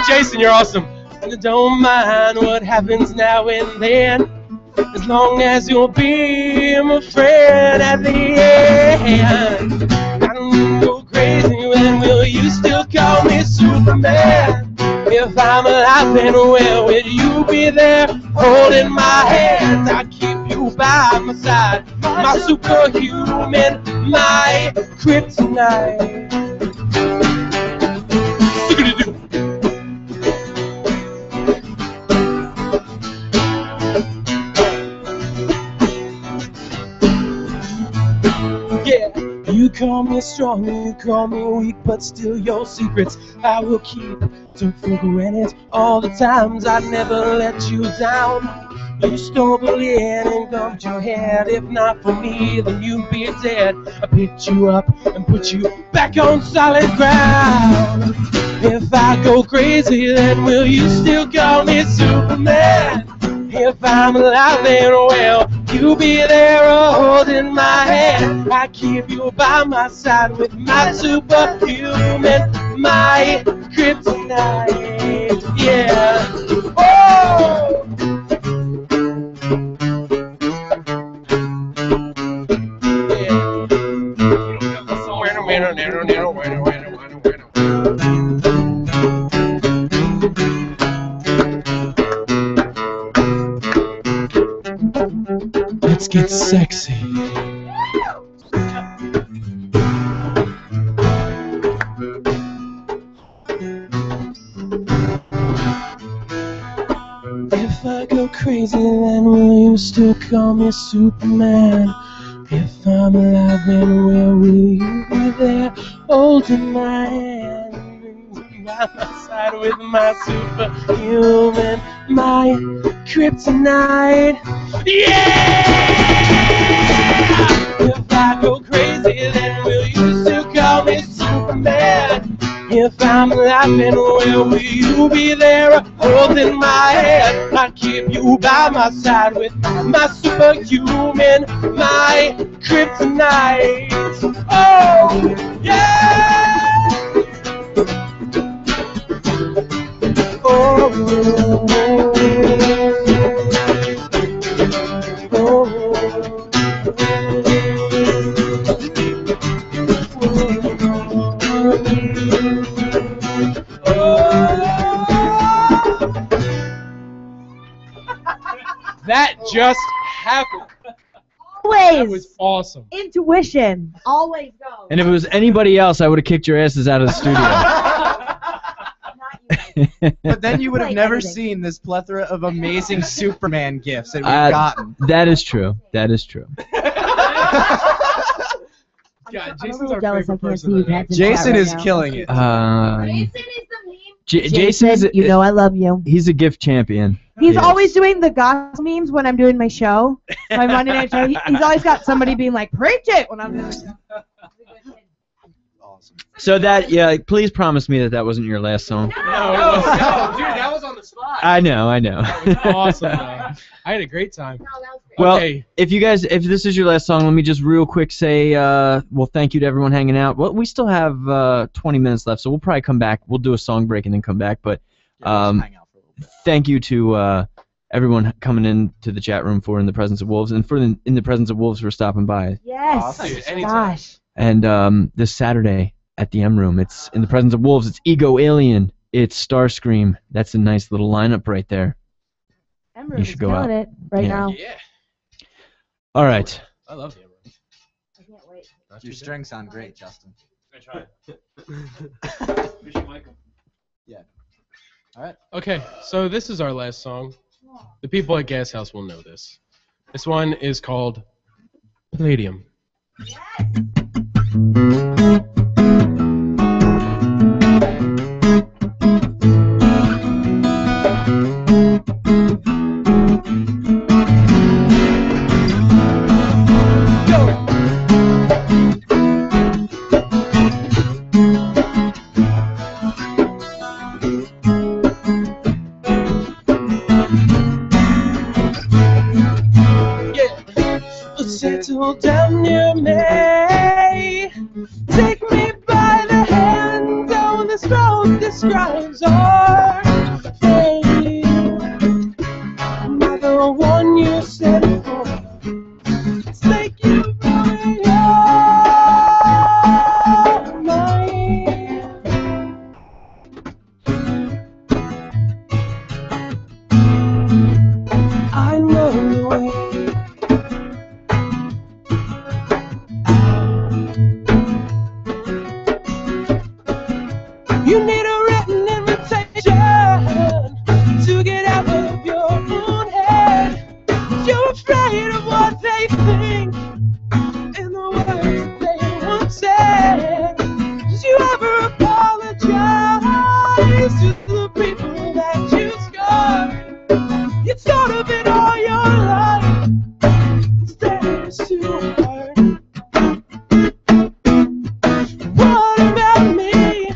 H: Jason, you're awesome.
E: And I don't mind what happens now and then, as long as you'll be my friend at the end. I don't go crazy, when will you still call me Superman? If I'm alive and well, will you be there holding my hand? I keep you by my side, my superhuman, my kryptonite. Yeah, you call me strong, you call me weak, but still your secrets I will keep. Took for granted all the times I never let you down. You stumbled in and bumped your head. If not for me, then you'd be dead. I picked you up and put you back on solid ground. If I go crazy, then will you still call me Superman? If I'm alive and well, you'll be there holding my hand. I keep you by my side with my superhuman, my kryptonite. Yeah. Oh! Let's get sexy. If I go crazy, then will you still call me Superman? If I'm alive and well, will you be there holding my hand? By my side with my superhuman, my kryptonite. Yeah! If I go crazy, Say then, will you still call me Superman? If I'm laughing, well, will you be there holding my hand? I'd keep you by my side with my superhuman, my kryptonite. Oh, yeah! Oh,
H: That just happened.
F: Always.
H: That was awesome.
F: Intuition. Always go.
C: And if it was anybody else, I would have kicked your asses out of the studio.
G: But then you would have
F: Like
G: never
F: anything.
G: seen this plethora of amazing Superman gifts that we've gotten.
C: That is true. That is true.
H: God,
F: I'm a
H: Jason's
F: little
H: our
F: jealous I
H: favorite
F: can't
H: person.
F: see you
H: in the
F: guys in
G: Jason
F: chat right
G: is
F: now.
G: killing it.
F: Jason is the meme.
C: Jason
F: Jason,
C: is
F: you know I love you.
C: he's a gift champion.
F: He's
C: Yes.
F: always doing the gospel memes when I'm doing my show. My Monday night show. He's always got somebody being like, preach it when I'm doing
G: Awesome.
C: So that, yeah, please promise me that that wasn't your last song.
H: No, dude, that was on the spot.
C: I know.
H: That was awesome, though. I had a great time.
C: Well,
H: Okay.
C: if this is your last song, let me just real quick say, well, thank you to everyone hanging out. Well, we still have 20 minutes left, so we'll probably come back. We'll do a song break and then come back. But thank you to everyone coming into the chat room for In the Presence of Wolves, and for In the Presence of Wolves for stopping by.
F: Yes.
H: Dude, anytime.
F: Gosh.
C: And this Saturday at the M Room, it's In the Presence of Wolves. It's Ego Alien. It's Starscream. That's a nice little lineup right there.
F: Emerald
C: You
F: is
C: should go
F: killing
C: out.
F: it right
C: Yeah.
F: now.
H: Yeah.
C: All right.
H: I love the Emerald.
F: I can't wait.
G: Your strings sound great, Justin.
H: I tried. We should mic 'em.
G: Yeah. All right.
H: Okay, so this is our last song. The people at Gashouse will know this. This one is called Palladium.
E: Settle down near me. Take me by the hand down this road describes our fate. Not the one you said for. It's like you blowing your mind. I know the way. You need a written invitation to get out of your own head. You're afraid of what they think and the words they once said. Did you ever apologize to the people that you scarred? You thought of it all your life. Instead, it's too hard. What about me?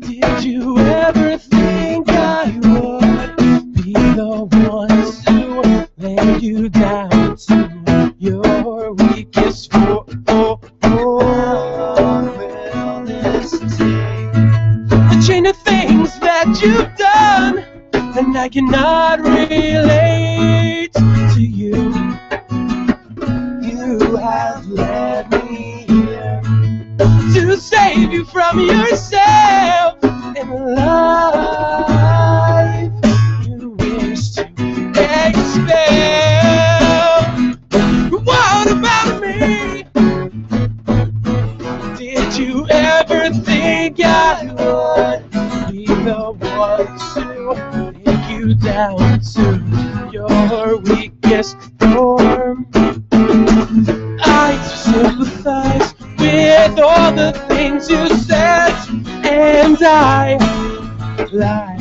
E: Did you ever think I would be the one to lay you down to your weakest form? How will this take? The chain of things that you've done, and I cannot relate to you. You have led me here to save you from yourself in the life you wish to expel. What about me? Did you ever think I would be the one to take you down to your weakest form? I sympathize with all the things you said, and I lied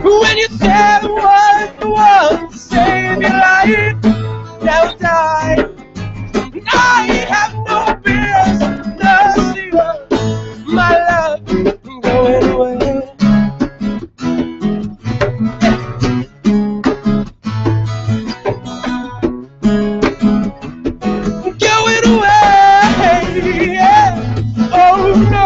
E: when you said I was the one to save your life. Now die. I have no fears, no fear, my love going away. Going away, yeah. Oh no.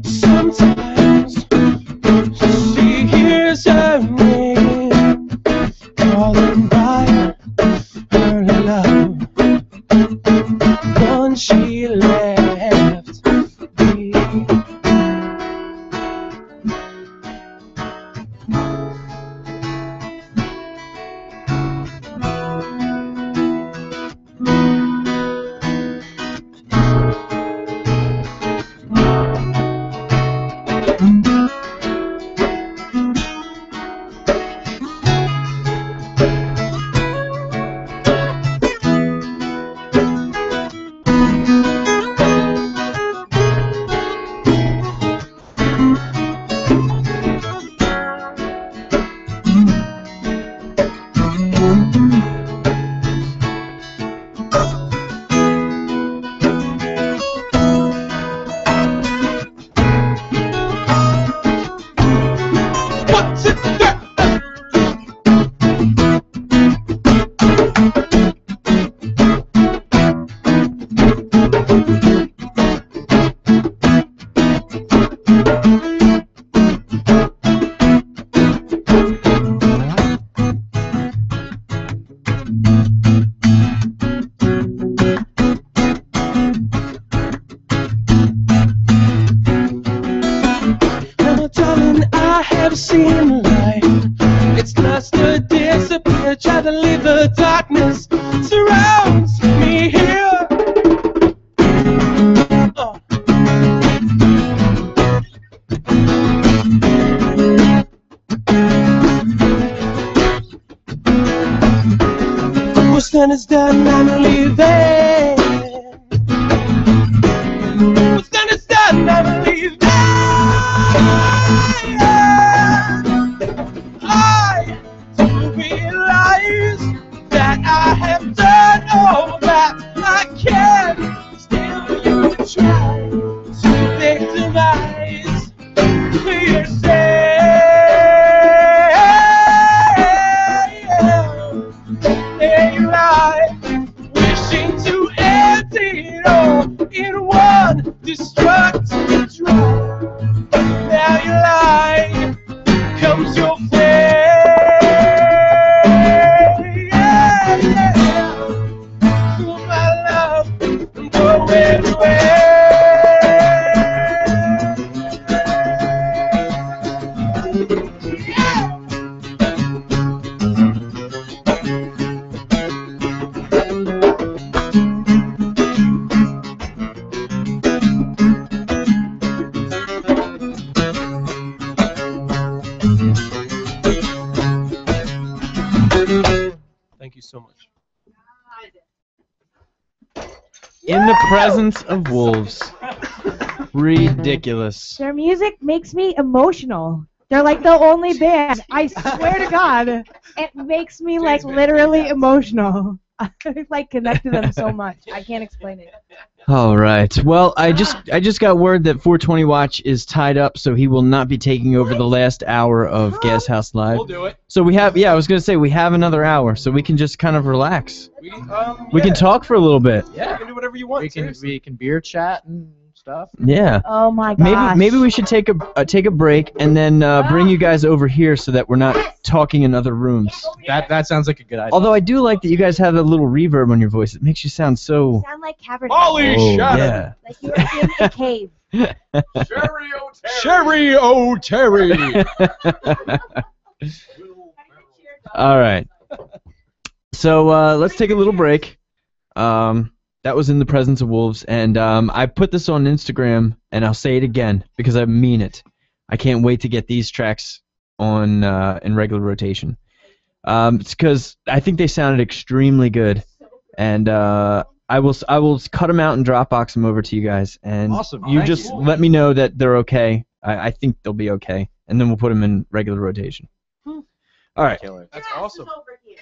E: Sometimes she hears her name calling by her love. Once she left me. What's it that? Now, darling, I have seen light. It's lost to disappear. Try to leave the darkness surrounds me here. Oh. What's done is done, I'm leaving. What's done is done, I'm leaving. I do realize that I have done all that I can. Still, you try to victimize yourself. They lie, wishing to end it all in one destructive drive. Now you lie, comes your flame. Yeah, yeah. Oh, my love, I'm going away.
H: Thank you so much.
C: In the presence of wolves. Ridiculous.
F: Their music makes me emotional. They're like the only band. I swear to God, it makes me like literally emotional. I like connect to them so much. I can't explain it.
C: All right. Well, I just got word that 420 Watch is tied up, so he will not be taking over the last hour of Gas House Live.
H: We'll do it.
C: So we have, I was gonna say we have another hour, so we can just kind of relax. We can talk for a little bit.
H: Yeah, you can do whatever you want.
G: We can beer chat and stuff.
C: Yeah.
F: Oh my gosh.
C: Maybe we should take a break and then bring you guys over here so that we're not talking in other rooms.
G: That sounds like a good idea.
C: Although I do like that you guys have a little reverb on your voice. It makes you sound so.
F: Sound like cavern.
H: Holy shit!
C: Yeah.
F: Like you were in a cave.
H: Sherry O'Terry.
C: All right. So let's take a little break. That was In the Presence of Wolves, and I put this on Instagram, and I'll say it again because I mean it. I can't wait to get these tracks on in regular rotation. It's because I think they sounded extremely good, and I will cut them out and Dropbox them over to you guys, and
I: Awesome.
C: you
I: Thank
C: just
I: you.
C: let me know that they're okay. I think they'll be okay, and then we'll put them in regular rotation. All right.
H: That's awesome.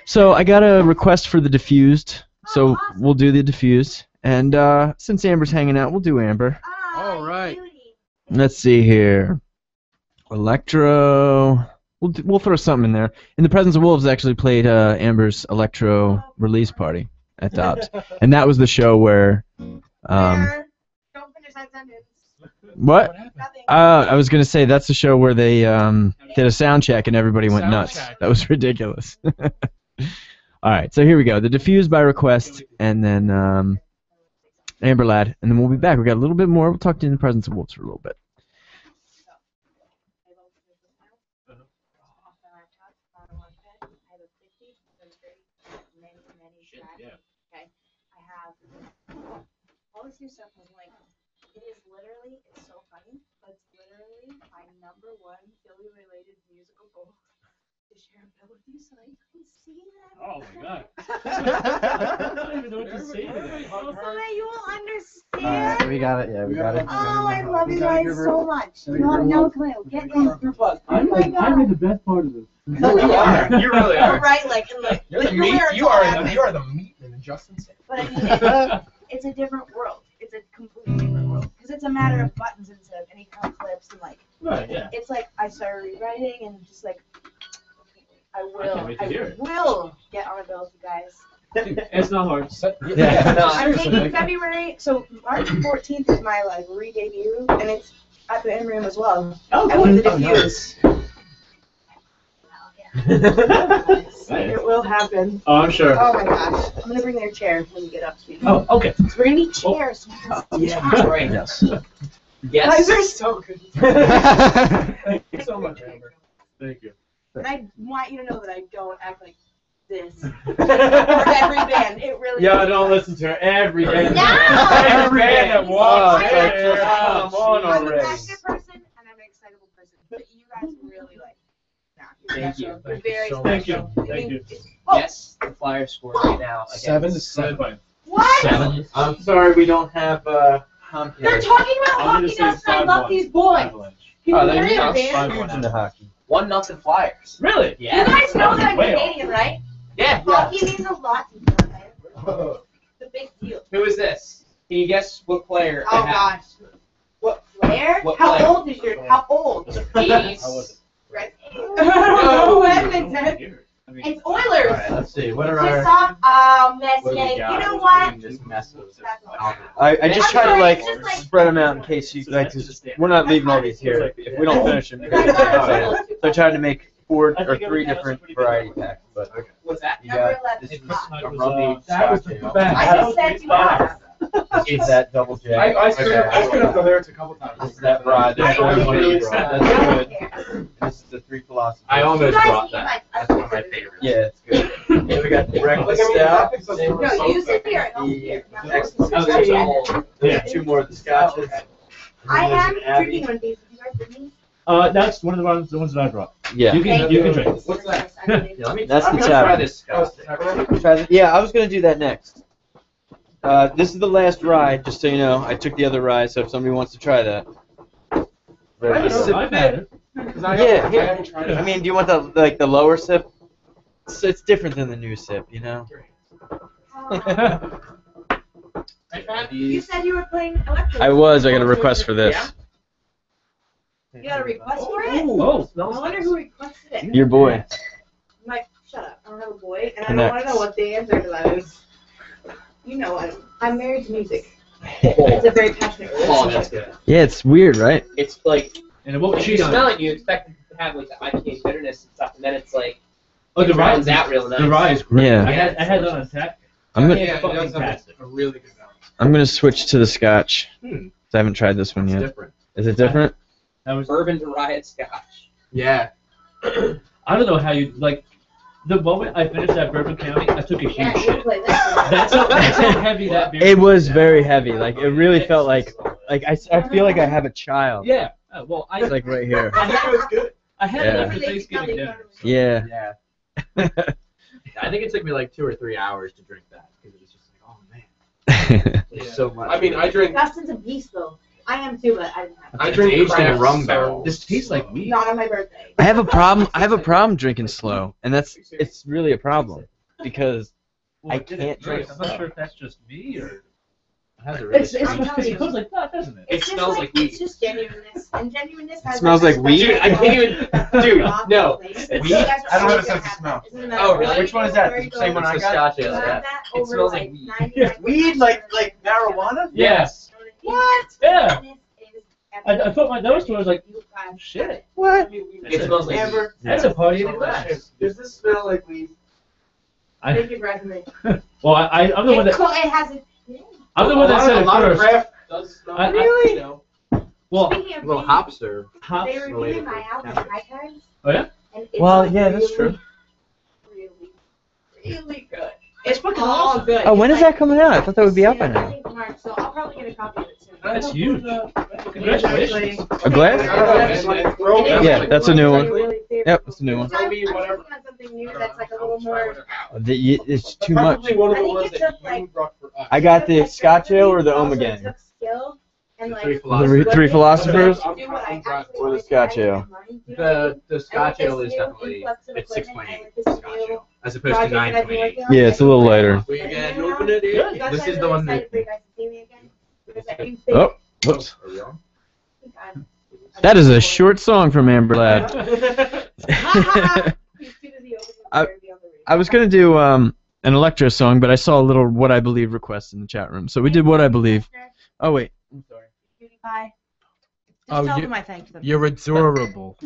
C: So I got a request for the diffused, so we'll do the diffused, and since Amber's hanging out, we'll do Amber.
H: All right.
C: Let's see here. Electro. We'll throw something in there. In the Presence of Wolves actually played Amber's Electro release party at Dobbs, and that was the show where.
F: Don't finish that sentence.
C: What?
F: Nothing.
C: I was gonna say that's the show where they did a sound check and everybody went
H: Sound
C: nuts.
H: check.
C: That was ridiculous. All right, so here we go. The diffused by request, and then Amber Lad, and then we'll be back. We got a little bit more. We'll talk to you in the Presence of Wolves for a little bit.
F: All this new stuff was like, it's so funny, but it's literally my #1 Philly-related musical goal to share a bill with you so that you can see that.
D: Oh my god. I don't even know what to say to that.
F: So that you will understand.
B: We got it. Yeah, we got it.
F: Oh, I love you guys so much. You have no clue. Get in.
D: I'm
F: my God.
D: in the best part of this.
A: You are. You really
F: You're
A: are.
F: right, like, and like,
A: You're the
F: literally
A: meat.
F: where it's
A: You
F: all
A: are
F: happening.
A: the. You are the meat in Justin said.
F: But I mean, it's a different world. It's a completely different world. Because it's a matter of buttons instead of any kind of clips and like,
D: Right, yeah.
F: it's like I started rewriting and just like, I
D: can't wait to hear it.
F: will get on a bill with you guys.
D: It's not hard.
C: Yeah.
D: No,
F: I'm
D: seriously.
F: taking February, so March 14th is my like re-debut, and it's at the in room as well.
D: Oh,
F: I want the
D: cool.
F: diffuse. It will happen.
D: Oh, I'm sure.
F: Oh my gosh. I'm gonna bring their chair when you get up to me.
D: Oh, okay.
F: So we're gonna need chairs.
D: Yeah, right.
C: Yes.
F: Guys are so good.
D: Thank you so much, Amber. Thank you.
F: And I want you to know that I don't act like this. For every band. It really
D: Yeah, I don't listen to her every day.
F: No!
D: Every band that walks.
F: I'm
D: Come on
F: I'm a
D: already.
F: passionate person and I'm an excitable person. But you guys really like.
B: Thank you.
F: You're very
D: Thank you.
F: special.
D: Thank you.
F: Oh,
B: Yes, the Flyers scored right now. Against
H: 7-7.
F: what?
B: 7.
G: I'm sorry we don't have Comcast.
F: They're talking about
D: I'm
F: hockey
D: gonna say
F: nuts and I love
D: 5-1.
F: these boys.
D: Avalanche.
F: Can
G: Oh,
F: you
G: then
F: hear
G: you're
F: me, man?
G: huge
B: into hockey.
G: 1-0 Flyers.
D: Really?
F: You guys know that I'm
D: Way off.
F: Canadian, right?
G: Yeah.
F: Hockey means a lot to me, man. It's a big deal.
G: Who is this? Can you guess what player?
F: Oh
G: they have?
F: gosh. What player?
G: What
F: How
G: player?
F: old is your? How old?
G: 80s.
D: How was it?
F: Right. Oh, Edmonton.
D: Weird. I mean,
F: It's Oilers.
G: Alright, let's see. What are
F: Just
G: our?
F: off,
G: What do we
F: Messier.
G: got?
F: You know what?
G: Just mess with it.
F: That's all.
B: I just
F: I'm
B: try to
F: sorry,
B: like
F: it's just like-
B: spread them out in case you like. 'Cause we're not leaving all these here. If we don't finish them, you're gonna get excited. So I tried to make 4 or 3 different variety packs. But
G: What's that?
B: you got
F: Number
B: this
F: 11.
B: is a rummy
D: that was
B: scotch
D: the
B: ale.
D: best.
F: I just said you have.
B: This is that double jack.
A: I screwed up the lyrics a couple times.
B: This is that rye. This is
F: I
B: the
F: don't
B: one you
F: care.
B: brought.
F: I
B: That's
F: don't
B: good.
F: care.
B: This is the 3 philosophies.
G: I
F: You
G: almost
F: guys
G: brought
F: eat
G: that.
F: my-
G: That's one of my favorites.
B: Yeah, it's good. Here we got the breakfast stout.
F: No, you sit here and I'll sit here.
B: Excellent.
G: Oh, there's a whole.
B: There's 2 more of the scotches.
F: I am
B: There's an Abbey.
F: drinking one of these. If you guys with me.
D: That's one of the ones that I brought.
B: Yeah.
D: You can drink.
G: What's that?
F: I believe
G: Yeah, let me.
B: That's
G: I'm
B: the
G: gonna try
B: tavern.
G: this Scotch.
B: Try the- Yeah, I was gonna do that next. This is the last rye, just so you know. I took the other rye, so if somebody wants to try that.
D: I've had it.
B: Yeah, here. I mean, do you want the lower sip? It's different than the new sip, you know.
F: You said you were playing electric.
C: I was. I got a request for this.
F: You got a request for it?
D: Oh,
F: I wonder who requested it.
C: Your boy.
F: Mike, shut up. I don't have a boy, and I don't want to know what the answer to that is. You know what? I'm married to music. It's a very passionate
G: Oh,
F: relationship.
G: that's good.
C: Yeah, it's weird, right?
G: It's like
D: and it won't
G: if you
D: cheat on
G: smell
D: it.
G: it, you expect it to have like the IPA bitterness and stuff, and then it's like
D: Oh, the
G: it
D: rye
G: rounds out real nice.
D: The rye is great.
C: Yeah.
D: I had that on tap.
C: I'm gonna
A: Yeah, it
D: fucking
A: does have
D: fantastic.
A: a really good balance.
C: I'm gonna switch to the Scotch.
A: Hmm.
C: 'Cause I haven't tried this one
A: It's
C: yet.
A: different.
C: Is it different?
D: That was.
G: Bourbon to riot Scotch.
A: Yeah.
D: I don't know how you like. The moment I finished that Bourbon County, I took a huge
F: Yeah, you
D: shit.
F: play this.
D: That's how heavy that beer.
C: It was very heavy. Like it really felt like I feel like I have a child.
D: Yeah. Well,
C: It's like right here.
A: I think it was good.
D: I had
C: Yeah.
D: it after Thanksgiving dinner.
C: Yeah.
G: Yeah. I think it took me like 2 or 3 hours to drink that because it was just like, oh man, there's so much.
D: I mean, I drink.
I: Justin's a beast though. I am too, but I didn't have
D: I
G: It's
D: drink
G: aged in a
D: craft,
G: rum
D: so-
G: barrel.
A: This tastes like weed.
I: not on my birthday.
C: I have a problem drinking slow, and it's really a problem because I can't drink
J: I'm not sure
C: slow.
J: if that's just me or.
G: It has a really
I: It's
G: strong
I: telling you.
J: It goes like that, doesn't it?
I: It's
D: It
I: just
D: smells like weed.
I: It's just genuineness, and genuineness has.
G: smells like weed?
D: Dude, I can't even- dude, no.
I: Weed?
D: Weed?
A: I don't know what it says to smell.
D: Oh, really?
G: Which one is that? The same one I got?
D: Scotch ale, yeah.
I: It
D: smells like
I: weed.
A: Weed, like marijuana?
D: Yes.
I: What?
J: Yeah. I put my nose to it, I was like, shit.
A: What?
D: It smells like weed.
J: That's a party in a glass.
A: Does this smell like weed?
I: Make it resume.
J: Well, I'm the one that
I: It has a.
J: I'm the one that said
G: a
J: it
G: lot of
J: first.
G: craft
D: Does smell
J: I-
D: like,
I: Really?
D: you know.
J: Well,
I: Speaking of
G: little
I: weed,
G: hopster.
J: hops.
I: they were reviewing my album at High Times.
J: Oh yeah.
I: And it's
C: Well,
I: like
C: yeah, that's
I: really,
C: true.
I: really good. It's fucking all good.
C: Oh, when
I: It's
C: is that coming out? I thought that would be out by
I: soon, I
C: now.
I: think March, so I'll probably get a copy of it soon.
J: That's huge. Congratulations.
C: A glass? Yeah, that's a new one.
I: Yep,
C: Yep, that's a new one.
I: I'm working on something new that's like a little more.
C: It's too much.
D: Probably one of
I: I
D: the
I: think
D: ones
I: it
D: that
I: took,
D: you
I: like-
D: brought for us.
C: I got the Scotch ale or the
I: Also, it
C: Omegang.
I: took skill and, like,
G: Three
C: The three philosophers?
I: do what I actually
C: Or the
I: wanted
C: Scotch
I: to do.
C: ale?
G: The Scotch ale is definitely it's 6.8 Scotch ale as opposed to 9.8.
C: Yeah, it's a little lighter.
D: We can open it in.
G: This is the one that-
C: Oh, whoops. That is a short song from Amber Lad. I was gonna do an electro song, but I saw a little "What I Believe" request in the chat room, so we did "What I Believe." Oh wait,
F: Cutie pie. Just
A: Oh,
F: tell
A: you-
F: them I thanked them.
A: You're adorable.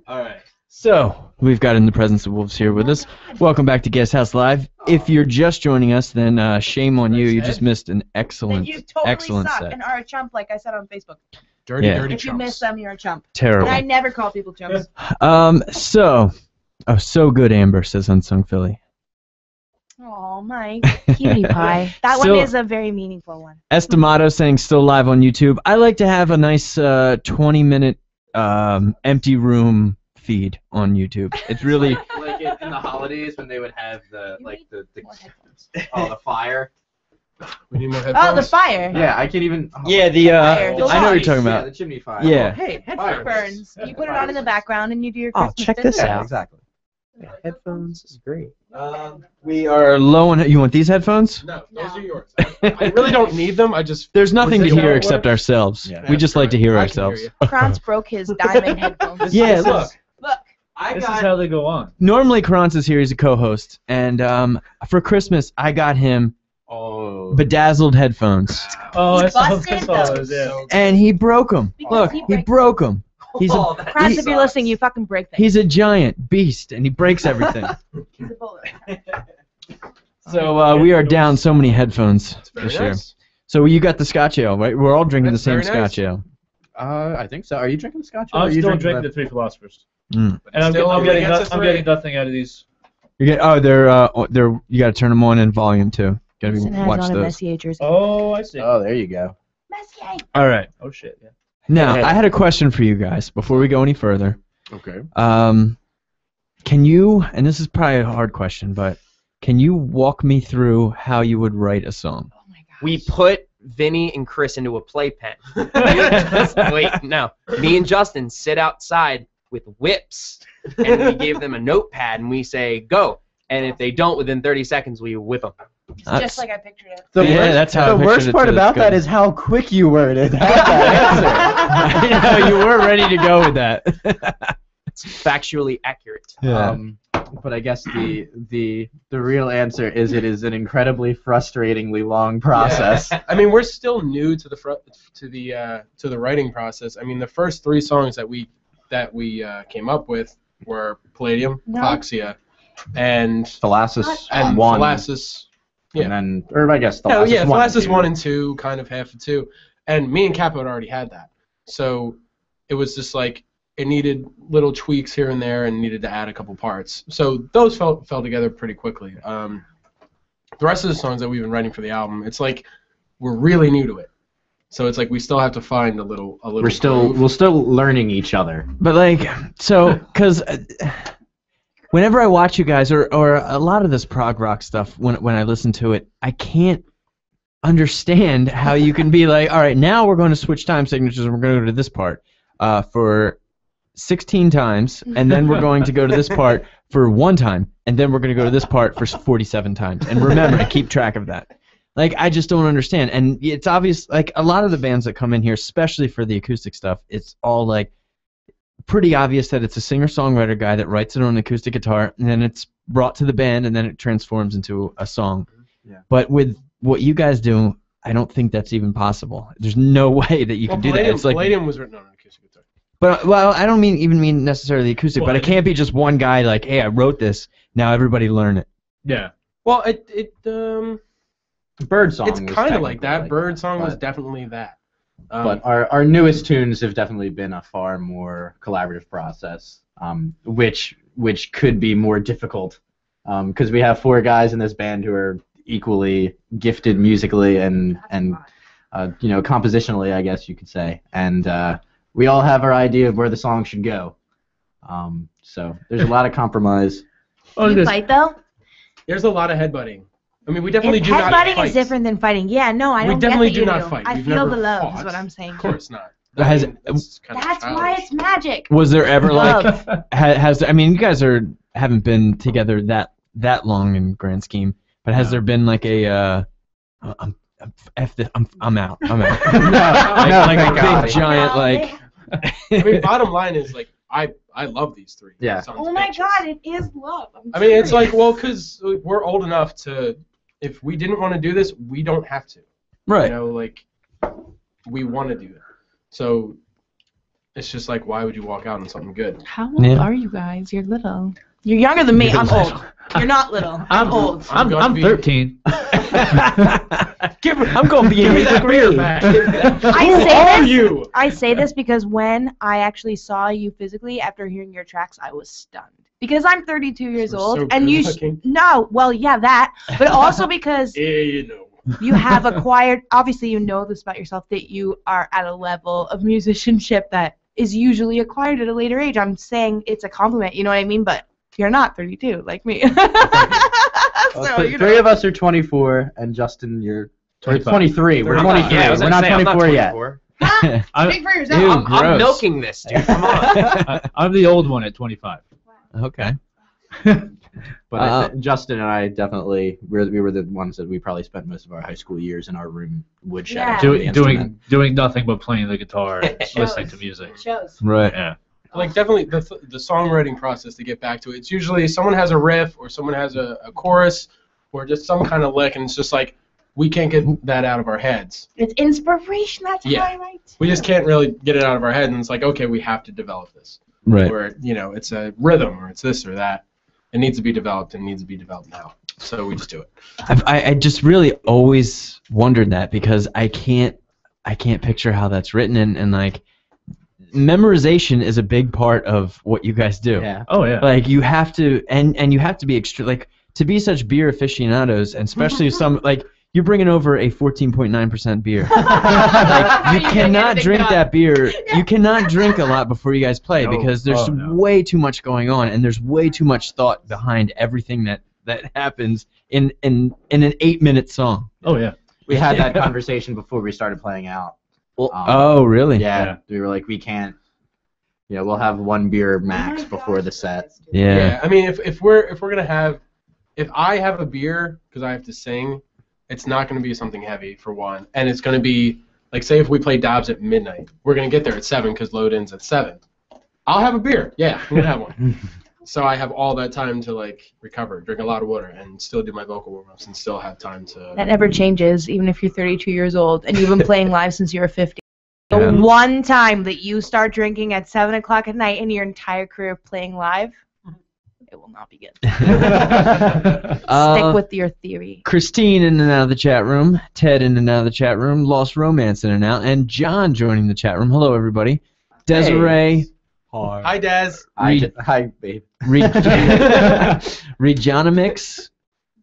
C: all right. So we've got In the Presence of Wolves here with us. Welcome back to Guest House Live. If you're just joining us, then shame on you. You just missed an
F: Then
C: excellent,
F: you totally
C: excellent
F: suck
C: set.
F: and are a chump, like I said on Facebook.
A: Dirty,
C: Yeah.
A: dirty
F: If you miss
A: chumps.
F: them, you're a chump.
C: Terrible.
F: And I never call people chumps.
C: So good, Amber says Unsung Philly.
F: Oh, my cutie pie. That
C: Still-
F: one is a very meaningful one.
C: Estimato saying still live on YouTube. I like to have a nice 20-minute empty room feed on YouTube. It's really
G: Like in the holidays when they would have the like the
F: More headphones.
G: oh the fire.
A: We need more
F: Oh, the
A: headphones.
F: fire.
G: Yeah, I can't even. Oh,
C: yeah. The
F: Fire.
C: I know what you're talking
G: Yeah,
C: about.
G: the chimney fire.
C: Yeah.
F: Hey,
G: Fire.
F: headphones. You put it on in the background and you do your
C: Oh,
F: Christmas
C: check this
F: business.
C: out.
G: exactly.
C: Headphones is great. We are low on. You want these headphones?
A: No, those are yours. I really don't need them. I just.
C: There's nothing to
A: Was it
C: hear
A: your
C: except
A: order?
C: ourselves.
A: Yeah.
C: We just like to hear
A: I can
C: ourselves.
A: hear
F: Kranz broke his diamond headphones.
C: Yeah,
J: This
C: look.
J: is-
F: Look.
J: This is how they go on.
C: Normally, Kranz is here. He's a co-host, and for Christmas, I got him
G: Oh.
C: bedazzled headphones,
J: Oh,
F: He
J: I saw
F: busted
J: those.
F: those.
J: Yeah.
C: and he broke them.
F: Because
C: Look,
F: he
C: he
F: breaks
C: broke them. He's a
G: Oh, that
F: Kranz,
C: he-
F: if you're listening, you fucking break things.
C: he's a giant beast, and he breaks everything.
F: He's a bullet.
C: So we are down so many headphones
A: Very
C: this year.
A: nice.
C: So you got the Scotch ale, right? We're all drinking
A: That's
C: the same
A: very nice.
C: Scotch ale.
G: I think so. Are you drinking the Scotch? ale, or
J: I'm
G: are you
J: still
G: drinking
J: drinking the Three Philosophers.
C: Mm.
J: And I'm,
A: Still
J: I'm,
A: only
J: getting,
A: gets a
J: I'm
A: three.
J: getting nothing out of these.
C: You get they're you got to turn them on in volume too. Got
F: Jason
C: to
F: has
C: watch
F: on a
C: those.
F: Messier jersey.
J: Oh, I see.
G: Oh, there you go.
F: Messier.
C: All right.
J: Oh, shit. Yeah.
C: Now I had a question for you guys before we go any further.
A: Okay.
C: Can you? And this is probably a hard question, but can you walk me through how you would write a song?
F: Oh my god.
K: We put Vinny and Chris into a playpen. Wait, no. Me and Justin sit outside with whips, and we give them a notepad, and we say, go. And if they don't, within 30 seconds, we whip them.
F: It's just like I pictured it.
G: The
C: Yeah,
G: worst,
C: that's how I
G: the
C: pictured
G: worst
C: it
G: part
C: too.
G: about
C: That's
G: that
C: good.
G: is how quick you worded that answer.
C: I know, you were ready to go with that.
K: It's factually accurate.
G: But I guess the real answer is it is an incredibly frustratingly long process.
A: I mean, we're still new to the writing process. I mean, the first 3 songs that we came up with were Palladium,
F: No.
A: Hypoxia, and
G: Thalasis
A: and
G: one,
A: Thalasis. Yeah.
G: and then, or I guess Thalasis
A: Oh yeah,
G: 1 and
A: Thalasis
G: 2.
A: 1 and 2, kind of half of 2, and me and Capo had already had that, so it was just like it needed little tweaks here and there, and needed to add a couple parts. So those fell together pretty quickly. The rest of the songs that we've been writing for the album, it's like we're really new to it, So it's like we still have to find a little.
G: We're still learning each other.
C: But like, so, because whenever I watch you guys, or a lot of this prog rock stuff, when I listen to it, I can't understand how you can be like, all right, now we're going to switch time signatures and we're going to go to this part for 16 times, and then we're going to go to this part for 1 time, and then we're going to go to this part for 47 times. And remember to keep track of that. Like, I just don't understand. And it's obvious, like, a lot of the bands that come in here, especially for the acoustic stuff, it's all, like, pretty obvious that it's a singer-songwriter guy that writes it on an acoustic guitar, and then it's brought to the band, and then it transforms into a song. Yeah. But with what you guys do, I don't think that's even possible. There's no way that you can do that. It's like
A: Palladium was written on an acoustic guitar.
C: But, well, I don't mean necessarily acoustic, but it can't be just one guy like, hey, I wrote this, now everybody learn it.
A: Yeah. Well,
G: Birdsong.
A: It's kind of like that. Birdsong was definitely that.
G: But our newest tunes have definitely been a far more collaborative process, which could be more difficult, because we have 4 guys in this band who are equally gifted musically and compositionally, I guess you could say, and we all have our idea of where the song should go. So there's a lot of compromise.
F: Do you fight though?
A: There's a lot of headbutting. I mean, we definitely do not fight.
F: Headbutting is different than fighting. Yeah, no, I don't
A: We definitely
F: get
A: do
F: that
A: not fight.
F: I
A: We've
F: feel
A: never
F: the love,
A: fought.
F: is what I'm saying.
A: Of course not.
C: That's
F: That's why it's magic.
C: Was there ever like I mean, you guys haven't been together that long in grand scheme, but has there been like a I'm out. Like a big giant like.
A: I mean, bottom line is like I love these 3.
G: Yeah.
F: Oh my God, it is love.
A: I mean, it's like, well, because we're old enough to, if we didn't want to do this, we don't have to.
C: Right.
A: You know, like, we want to do that. So it's just like, why would you walk out on something good?
F: How old are you guys? You're little. You're younger than me. I'm old. You're not little. I'm old.
J: I'm 13.
C: I'm going to be in the career back.
F: I say this because when I actually saw you physically after hearing your tracks, I was stunned. Because I'm 32 years old, and you that, but also because you have acquired. Obviously, you know this about yourself, that you are at a level of musicianship that is usually acquired at a later age. I'm saying it's a compliment, you know what I mean? But you're not 32 like me.
G: So, 3 of us are 24, and Justin, you're 23. We're 23. We're not 24 yet.
F: Speak for yourself.
K: I'm milking this, dude. Come on.
J: I'm the old one at 25.
C: Okay.
G: But Justin and I definitely, we were the ones that we probably spent most of our high school years in our room woodshed.
J: Doing nothing but playing the guitar and listening to music.
F: It shows.
C: Right.
J: Yeah.
A: Like, definitely the songwriting process, to get back to it, it's usually someone has a riff or someone has a chorus or just some kind of lick, and it's just like, we can't get that out of our heads.
F: It's inspiration. That's how I write.
A: We just can't really get it out of our head, and it's like, okay, we have to develop this.
C: Right.
A: Or, it's a rhythm, or it's this or that. It needs to be developed, and needs to be developed now. So we just do it.
C: I just really always wondered that, because I can't picture how that's written, and like, memorization is a big part of what you guys do.
G: Yeah.
J: Oh yeah.
C: Like, you have to, and you have to be extra, like, to be such beer aficionados, and especially some, like, you're bringing over a 14.9% beer. Like, you cannot drink that beer. You cannot drink a lot before you guys play, because there's way too much going on, and there's way too much thought behind everything that happens in an 8-minute song.
J: Oh yeah.
G: We had that conversation before we started playing out.
C: Oh really?
G: Yeah. We were like, we can't. We'll have 1 beer max before the set.
C: Yeah.
A: I mean, if we're gonna have, if I have a beer because I have to sing, it's not going to be something heavy, for one. And it's going to be, like, say if we play Dobbs at midnight, we're going to get there at 7 because load ends at 7. I'll have a beer. Yeah, I'm going to have one. So I have all that time to, like, recover, drink a lot of water, and still do my vocal warm-ups and still have time to...
F: That never changes, even if you're 32 years old and you've been playing live since you were 50. The one time that you start drinking at 7 o'clock at night in your entire career of playing live, it will not be good. Stick with your theory.
C: Christine in and out of the chat room, Ted in and out of the chat room, Lost Romance in and out, and John joining the chat room. Hello, everybody. Desiree.
G: Hi.
A: Hi, Des.
G: Hi, babe.
C: Rejonomix.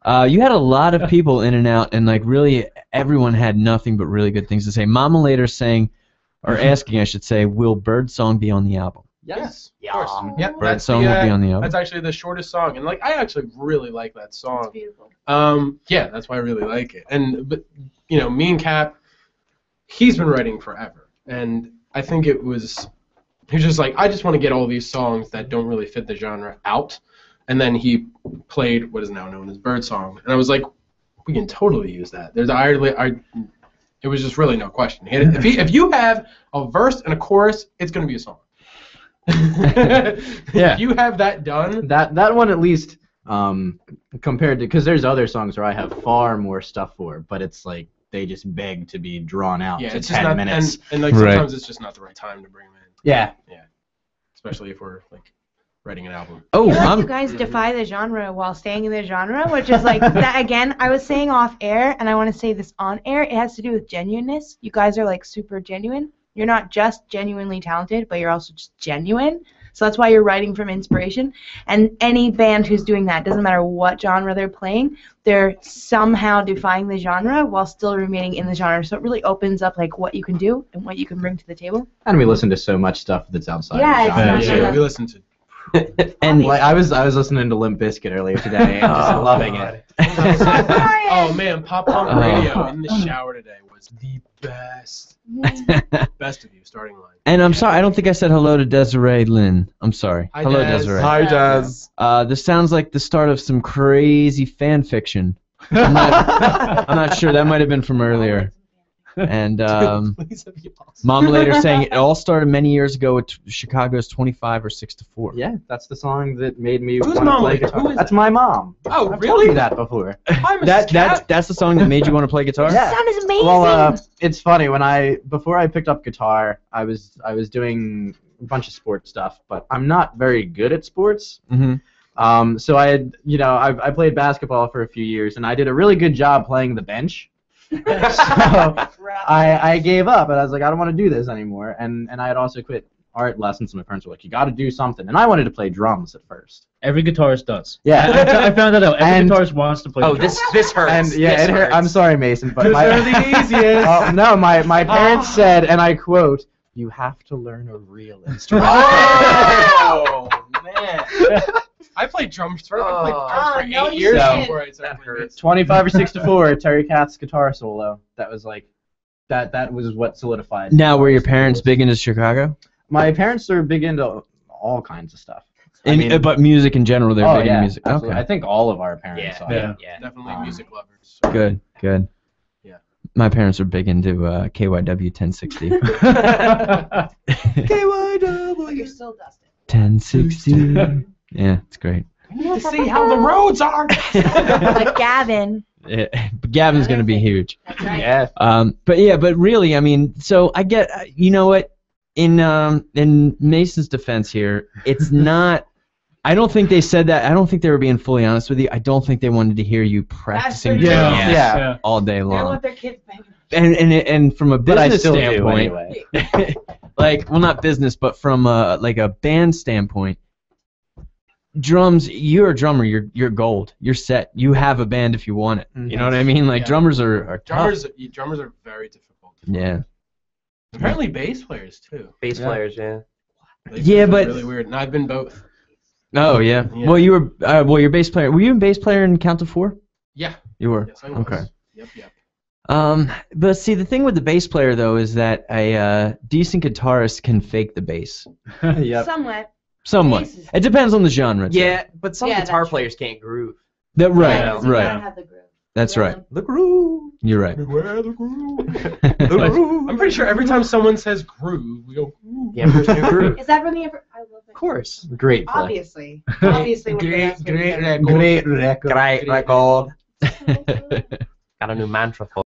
C: You had a lot of people in and out, and like really everyone had nothing but really good things to say. Mama later saying, or asking, I should say, will Birdsong be on the album?
A: Yes.
K: Yeah.
A: Of course. Yep.
C: Birdsong will be on the album.
A: That's actually the shortest song, and like I actually really like that song.
I: It's beautiful.
A: Yeah, that's why I really like it. But you know, me and Cap, he's been writing forever, and I think he was just like, I just want to get all these songs that don't really fit the genre out, and then he played what is now known as Birdsong, and I was like, we can totally use that. It was just really no question. If you have a verse and a chorus, it's gonna be a song.
G: Yeah.
A: If you have that done,
G: That one at least, compared to, because there's other songs where I have far more stuff for, but it's like they just beg to be drawn out
A: yeah,
G: to
A: it's just
G: 10
A: not,
G: minutes.
A: and like
C: Right.
A: sometimes it's just not the right time to bring them in.
G: Yeah.
A: Especially if we're like writing an album.
C: Oh,
I: I feel like
C: I'm
I: you guys defy the genre while staying in the genre, which is like that again. I was saying off air, and I want to say this on air. It has to do with genuineness. You guys are like super genuine. You're not just genuinely talented, but you're also just genuine. So that's why you're writing from inspiration. And any band who's doing that, doesn't matter what genre they're playing, they're somehow defying the genre while still remaining in the genre. So it really opens up like what you can do and what you can bring to the table.
G: And we listen to so much stuff that's outside
I: Yeah,
G: of the genre.
I: exactly.
A: Yeah, we listen to.
C: and
G: Like I was listening to Limp Bizkit earlier today and just loving it.
A: Oh man, Pop Punk Radio in the shower today was the best. Best of you, starting line.
C: and I'm sorry, I don't think I said hello to Desiree Lynn. I'm sorry.
A: Hi,
C: Hello,
A: Des.
C: Desiree.
A: Hi,
L: Des.
C: This sounds like the start of some crazy fan fiction. I'm not sure. That might have been from earlier. And
A: Please have you awesome.
C: Mom later saying it all started many years ago with Chicago's 25 or 6-4.
G: Yeah, that's the song that made me
A: Who's
G: want to
A: Mom
G: play
A: Later?
G: guitar.
A: Who is
G: That's
A: that?
G: my mom.
A: Oh,
G: I've
A: really?
G: told you that before.
A: Hi, Mrs.
C: That's
A: Cat.
C: the song that made you want to play guitar?
G: Yeah.
I: Sound is amazing.
G: Well, it's funny before I picked up guitar, I was doing a bunch of sports stuff, but I'm not very good at sports.
C: Mm-hmm.
G: So I had, I played basketball for a few years, and I did a really good job playing the bench. So I gave up, and I was like, I don't want to do this anymore. And I had also quit art lessons, and my parents were like, you got to do something. And I wanted to play drums at first.
J: Every guitarist does.
G: Yeah.
J: I found that out. Every
G: And-
J: guitarist wants to play.
K: Oh,
J: the drums.
K: this hurts.
G: And yeah,
K: This
G: it hurt.
K: hurts.
G: I'm sorry, Mason, but
A: Those are the easiest.
G: Oh, no, my parents said, and I quote, "You have to learn a real instrument."
A: Oh man. I played drums for
I: Oh,
A: 8
I: no, you
A: years
I: didn't.
A: before I started
K: That
A: playing
K: hurts.
A: bass.
G: 25 or 6-4, Terry Katz's guitar solo. That was like, that was what solidified.
C: Now, were your parents big into Chicago?
G: My parents are big into all kinds of stuff.
C: But music in general, they're
G: Oh
C: big
G: yeah,
C: into music.
G: absolutely.
C: Okay.
G: I think all of our parents
K: Yeah.
G: are.
J: Yeah.
A: Definitely music lovers.
C: Good.
A: Yeah.
C: My parents are big into KYW 1060.
I: But you're still Dustin.
C: 1060. Yeah, it's great.
A: To see how the roads are.
I: Like Gavin.
C: Yeah, but Gavin's gonna be huge.
I: That's right.
G: Yeah.
C: But really, I mean, so I get, you know what? In Mason's defense here, it's not. I don't think they said that. I don't think they were being fully honest with you. I don't think they wanted to hear you practicing
I: true.
C: drums
G: Yeah.
C: all day
I: They
C: long.
I: want their kids banging.
C: And from a
G: But I
C: business
G: still do
C: standpoint,
G: anyway.
C: like, well, not business, but from like a band standpoint, drums. You're a drummer. You're gold. You're set. You have a band if you want it. You know what I mean? Like
A: Yeah.
C: drummers are tough.
A: Drummers are very difficult.
C: Yeah.
A: Apparently bass players too.
K: Bass players, yeah.
A: Bass
C: Yeah,
A: players are
C: but-
A: really weird. And I've been both.
C: Oh yeah.
A: Yeah.
C: Well, you were. Your bass player. Were you a bass player in Count to Four?
A: Yeah.
C: You were.
A: Yes, I was.
C: Okay.
A: Yep.
C: But see, the thing with the bass player though is that a decent guitarist can fake the bass
G: Yep.
I: Somewhat.
C: somewhat.
I: Bass is-
C: It depends on the genre. too.
K: Yeah, but some
I: Yeah,
K: guitar
I: that's true.
K: players can't groove.
C: That right.
I: Yeah, so you
C: right.
I: gotta have the groove.
C: That's right.
K: The groove.
C: You're right.
A: Beware the groove. I'm pretty sure every time someone says groove, we go groove.
K: The Emperor's New Groove.
I: Is that from the Emperor? I love it.
K: Of course.
G: Great play.
I: Obviously. Obviously. one of the best movies ever.
G: Great record.
K: Great record.
I: So good.
K: Got a new mantra for